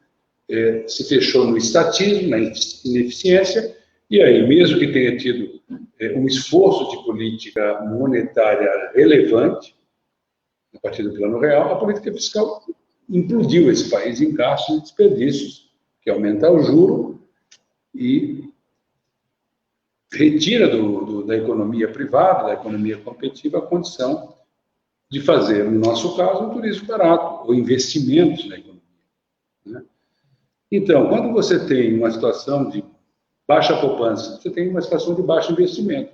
se fechou no estatismo, na ineficiência, e aí, mesmo que tenha tido um esforço de política monetária relevante, a partir do Plano Real, a política fiscal implodiu esse país em gastos e desperdícios, que aumenta o juro e retira da economia privada, da economia competitiva, a condição de fazer, no nosso caso, um turismo barato, ou investimentos na economia. Né? Então, quando você tem uma situação de baixa poupança, você tem uma situação de baixo investimento.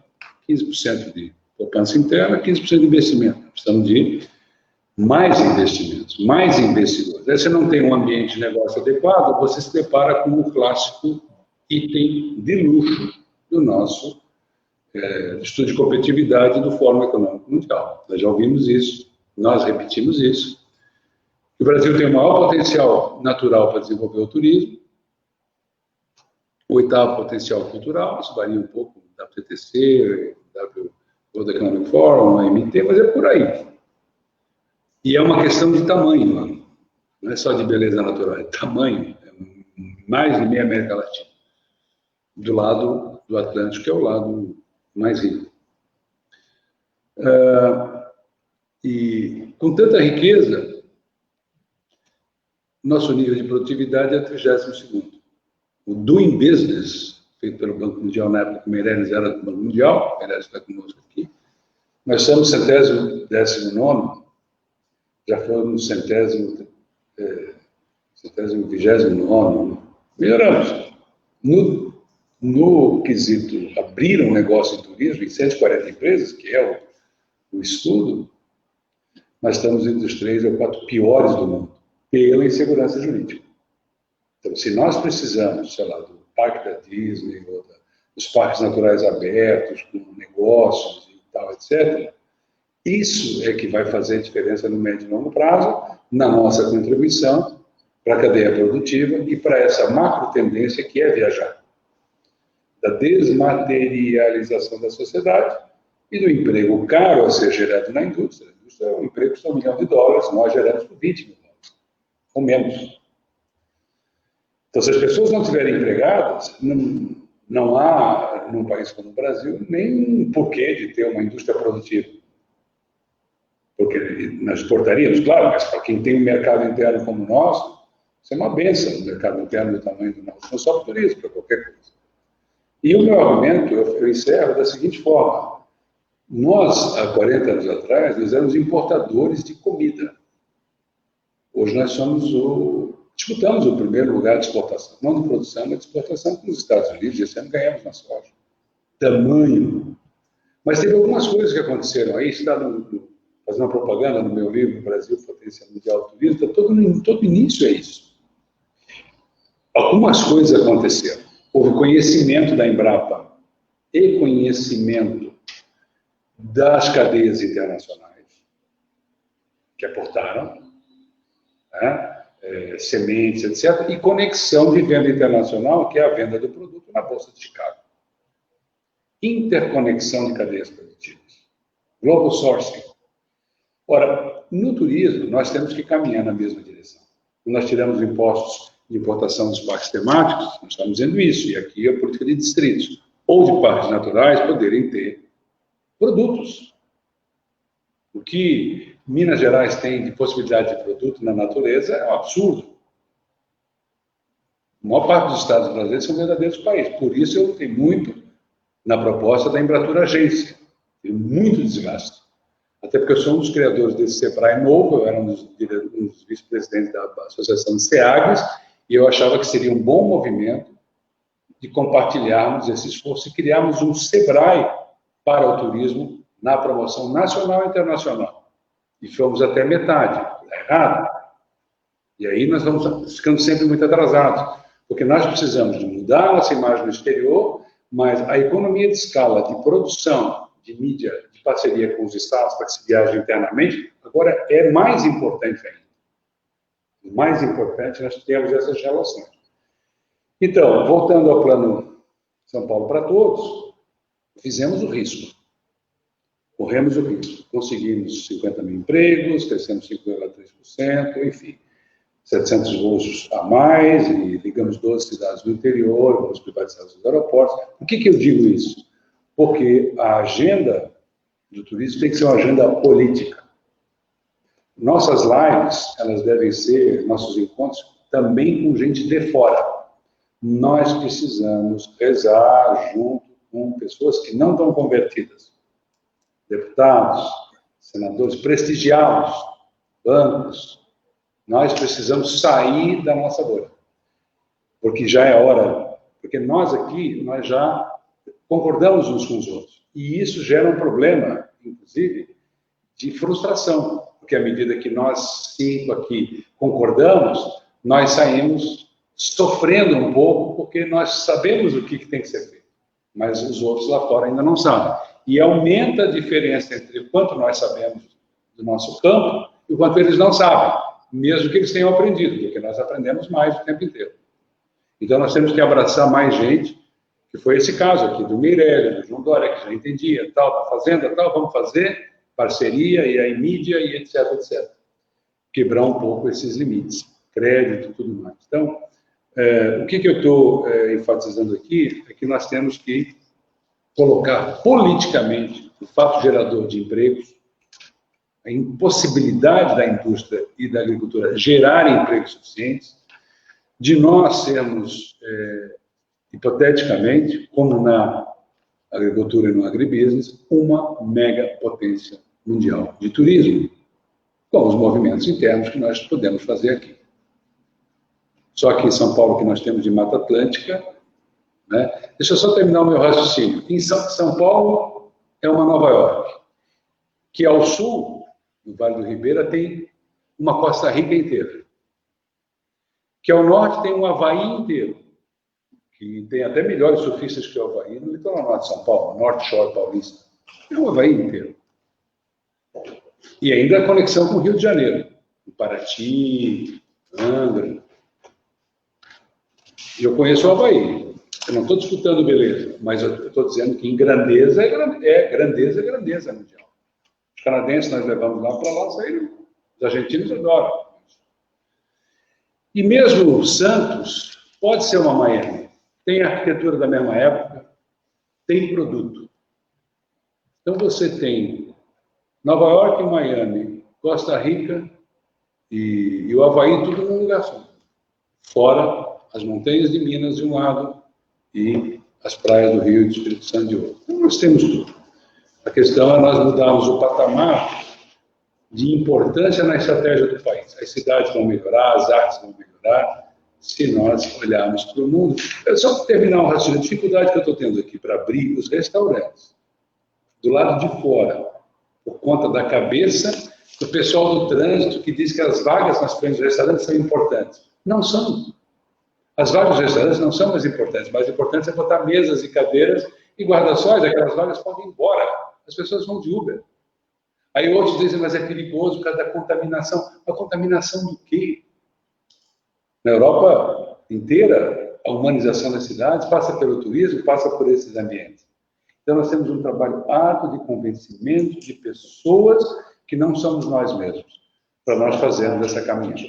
15% de poupança interna, 15% de investimento. Precisamos de mais investimentos, mais investidores. Aí você não tem um ambiente de negócio adequado, você se depara com o clássico item de luxo do nosso estudo de competitividade do Fórum Econômico Mundial. Nós já ouvimos isso, nós repetimos isso. O Brasil tem o maior potencial natural para desenvolver o turismo, o 8º potencial cultural, isso varia um pouco da WTC, World Economic Forum, OMT, mas é por aí. E é uma questão de tamanho, não é só de beleza natural, é tamanho, mais de meia América Latina, do lado do Atlântico, que é o lado mais rico. E com tanta riqueza, nosso nível de produtividade é 32º. O Doing Business, feito pelo Banco Mundial, na época que o Meirelles era do Banco Mundial, o Meirelles está conosco aqui, nós somos 119º, já fomos 29º, melhoramos. No quesito abrir um negócio em turismo em 140 empresas, que é o estudo, nós estamos entre os 3 ou 4 piores do mundo, pela insegurança jurídica. Então, se nós precisamos, sei lá, do parque da Disney, ou dos parques naturais abertos, com negócios e tal, etc., isso é que vai fazer diferença no médio e longo prazo, na nossa contribuição para a cadeia produtiva e para essa macro tendência que é viajar. Da desmaterialização da sociedade e do emprego caro a ser gerado na indústria. A indústria é um emprego que custa $1 milhão, nós geramos por $20 mil, ou menos. Então, se as pessoas não estiverem empregadas, não há, num país como o Brasil, nem porquê de ter uma indústria produtiva. Porque nós exportaríamos, claro, mas para quem tem um mercado interno como o nosso, isso é uma bênção, um mercado interno do tamanho do nosso, não só para o turismo, para qualquer coisa. E o meu argumento, eu encerro da seguinte forma. Nós, há 40 anos atrás, nós éramos importadores de comida. Hoje nós disputamos o primeiro lugar de exportação, não de produção, mas de exportação com os Estados Unidos, e esse ano ganhamos na soja. Tamanho. Mas teve algumas coisas que aconteceram aí, está fazendo uma propaganda no meu livro, Brasil, Potência Mundial do Turismo, todo início é isso. Algumas coisas aconteceram. Houve conhecimento da Embrapa e conhecimento das cadeias internacionais que aportaram, né, sementes, etc., e conexão de venda internacional, que é a venda do produto na Bolsa de Chicago. Interconexão de cadeias produtivas. Global sourcing. Ora, no turismo, nós temos que caminhar na mesma direção. Nós tiramos impostos de importação dos parques temáticos, nós estamos dizendo isso, e aqui é a política de distritos, ou de parques naturais, poderem ter produtos. O que Minas Gerais tem de possibilidade de produto na natureza é um absurdo. A maior parte dos estados brasileiros são verdadeiros países. Por isso eu tenho muito na proposta da Embratur Agência. Tem muito desgaste. Até porque eu sou um dos criadores desse SEBRAE novo, eu era um dos vice-presidentes da Associação de SEAGs, e eu achava que seria um bom movimento de compartilharmos esse esforço e criarmos um SEBRAE para o turismo na promoção nacional e internacional. E fomos até metade. Está errado. E aí nós vamos ficando sempre muito atrasados, porque nós precisamos de mudar a nossa imagem no exterior, mas a economia de escala, de produção, de mídia, de parceria com os estados para que se viaje internamente, agora é mais importante ainda. O mais importante, nós temos essas relações. Então, voltando ao plano São Paulo para Todos, fizemos o risco. Corremos o risco. Conseguimos 50 mil empregos, crescemos 5,3%, enfim, 700 voos a mais, e ligamos 12 cidades do interior, vamos privatizar os aeroportos. Por que eu digo isso? Porque a agenda do turismo tem que ser uma agenda política. Nossas lives, elas devem ser, nossos encontros, também com gente de fora. Nós precisamos rezar junto com pessoas que não estão convertidas. Deputados, senadores, prestigiá-los, bancos. Nós precisamos sair da nossa bolha. Porque já é hora. Porque nós aqui, nós já concordamos uns com os outros. E isso gera um problema, inclusive, de frustração. Porque à medida que nós 5 aqui concordamos, nós saímos sofrendo um pouco, porque nós sabemos o que tem que ser feito. Mas os outros lá fora ainda não sabem. E aumenta a diferença entre o quanto nós sabemos do nosso campo e o quanto eles não sabem, mesmo que eles tenham aprendido, porque nós aprendemos mais o tempo inteiro. Então nós temos que abraçar mais gente, que foi esse caso aqui, do Meirelles, do João Dória, que já entendia, tal, da Fazenda, tal, vamos fazer parceria, e aí mídia, e etc, etc. Quebrar um pouco esses limites, crédito e tudo mais. Então, o que eu estou enfatizando aqui é que nós temos que colocar politicamente o fato gerador de empregos, a impossibilidade da indústria e da agricultura gerarem empregos suficientes, de nós sermos, hipoteticamente, como na agricultura e no agribusiness, uma mega potência mundial de turismo, com os movimentos internos que nós podemos fazer aqui. Só aqui em São Paulo, que nós temos de Mata Atlântica, né? Deixa eu só terminar o meu raciocínio. Em São Paulo é uma Nova York, que ao sul, no Vale do Ribeira, tem uma Costa Rica inteira, que ao norte tem um Havaí inteiro, que tem até melhores surfistas que o Havaí no litoral norte de São Paulo, Norte Shore paulista. É o Havaí inteiro. E ainda a conexão com o Rio de Janeiro, Paraty, Angra. E eu conheço o Havaí. Eu não estou disputando beleza, mas eu estou dizendo que em grandeza é grandeza mundial. Os canadenses nós levamos lá para lá, saíram. Os argentinos adoram. E mesmo Santos pode ser uma Miami. Tem arquitetura da mesma época, tem produto. Então você tem Nova York e Miami, Costa Rica e o Havaí, tudo num lugar só. Fora as montanhas de Minas de um lado e as praias do Rio e do Espírito Santo de outro. Então nós temos tudo. A questão é nós mudarmos o patamar de importância na estratégia do país. As cidades vão melhorar, as artes vão melhorar, se nós olharmos para o mundo. Só para terminar um raciocínio, a dificuldade que eu estou tendo aqui para abrir os restaurantes. do lado de fora, por conta da cabeça do pessoal do trânsito que diz que as vagas nas frentes dos restaurantes são importantes. Não são. As vagas dos restaurantes não são mais importantes. Mais importante é botar mesas e cadeiras e guarda-sóis. Aquelas vagas podem ir embora. As pessoas vão de Uber. Aí outros dizem, mas é perigoso por causa da contaminação. A contaminação do quê? Na Europa inteira, a humanização das cidades passa pelo turismo, passa por esses ambientes. Então, nós temos um trabalho árduo de convencimento de pessoas que não somos nós mesmos, para nós fazermos essa caminhada.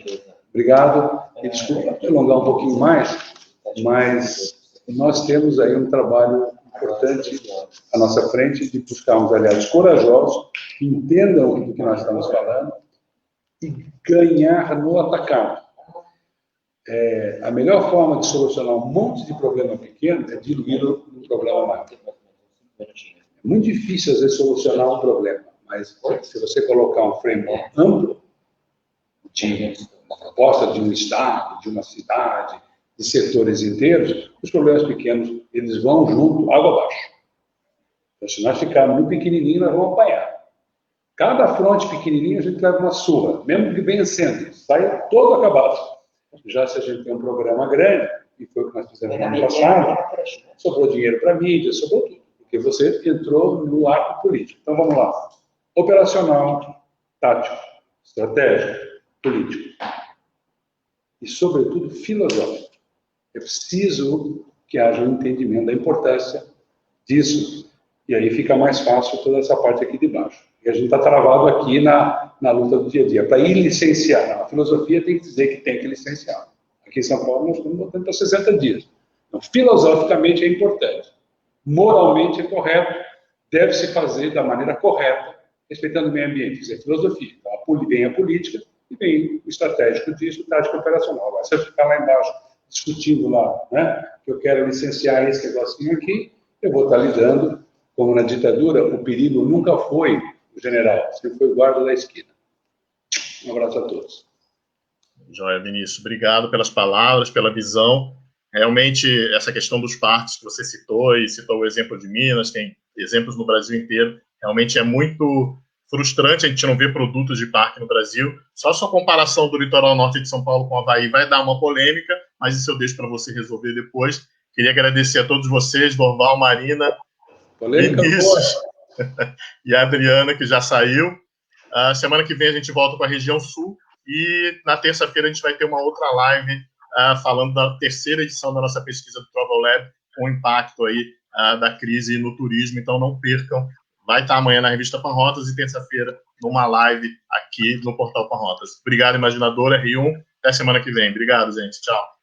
Obrigado, e desculpa alongar um pouquinho mais, mas nós temos aí um trabalho importante à nossa frente de buscarmos aliados corajosos, que entendam do que nós estamos falando e ganhar no atacado. A melhor forma de solucionar um monte de problema pequeno é diluí-lo num problema maior. É muito difícil, às vezes, solucionar um problema, mas se você colocar um framework amplo de uma proposta de um estado, de uma cidade, de setores inteiros, os problemas pequenos, eles vão junto, água abaixo. Então, se nós ficarmos no pequenininho, nós vamos apanhar. Cada fronte pequenininho, a gente leva uma surra, mesmo que venha sendo, sai todo acabado. Já se a gente tem um programa grande, e foi o que nós fizemos no ano passado, sobrou dinheiro para a mídia, sobrou tudo, porque você entrou no arco político. Então, vamos lá. Operacional, tático, estratégico, político. E, sobretudo, filosófico. É preciso que haja um entendimento da importância disso, e aí fica mais fácil toda essa parte aqui de baixo. E a gente está travado aqui na luta do dia a dia. Para ir licenciar, não, a filosofia tem que dizer que tem que licenciar. Aqui em São Paulo nós estamos botando para 60 dias. Então, filosoficamente é importante. Moralmente é correto, deve se fazer da maneira correta, respeitando o meio ambiente. Isso é filosofia. Então, vem a política e vem o estratégico disso, o tático operacional. Agora, se eu ficar lá embaixo discutindo lá, né, que eu quero licenciar esse negocinho aqui, eu vou estar lidando, como na ditadura, o perigo nunca foi o general, sempre foi o guarda da esquina. Um abraço a todos. Joia, Vinícius. Obrigado pelas palavras, pela visão. Realmente, essa questão dos parques que você citou, e citou o exemplo de Minas, tem exemplos no Brasil inteiro, realmente é muito frustrante a gente não ver produtos de parque no Brasil. Só a sua comparação do litoral norte de São Paulo com o Avaí vai dar uma polêmica, mas isso eu deixo para você resolver depois. Queria agradecer a todos vocês, Dorval, Marina, Vinícius e a Adriana, que já saiu. Semana que vem a gente volta com a região sul e na terça-feira a gente vai ter uma outra live falando da terceira edição da nossa pesquisa do Travel Lab, com o impacto aí da crise no turismo. Então não percam, vai estar amanhã na revista Panrotas e terça-feira numa live aqui no Portal Panrotas. Obrigado, Imaginador R1. Até semana que vem. Obrigado, gente. Tchau.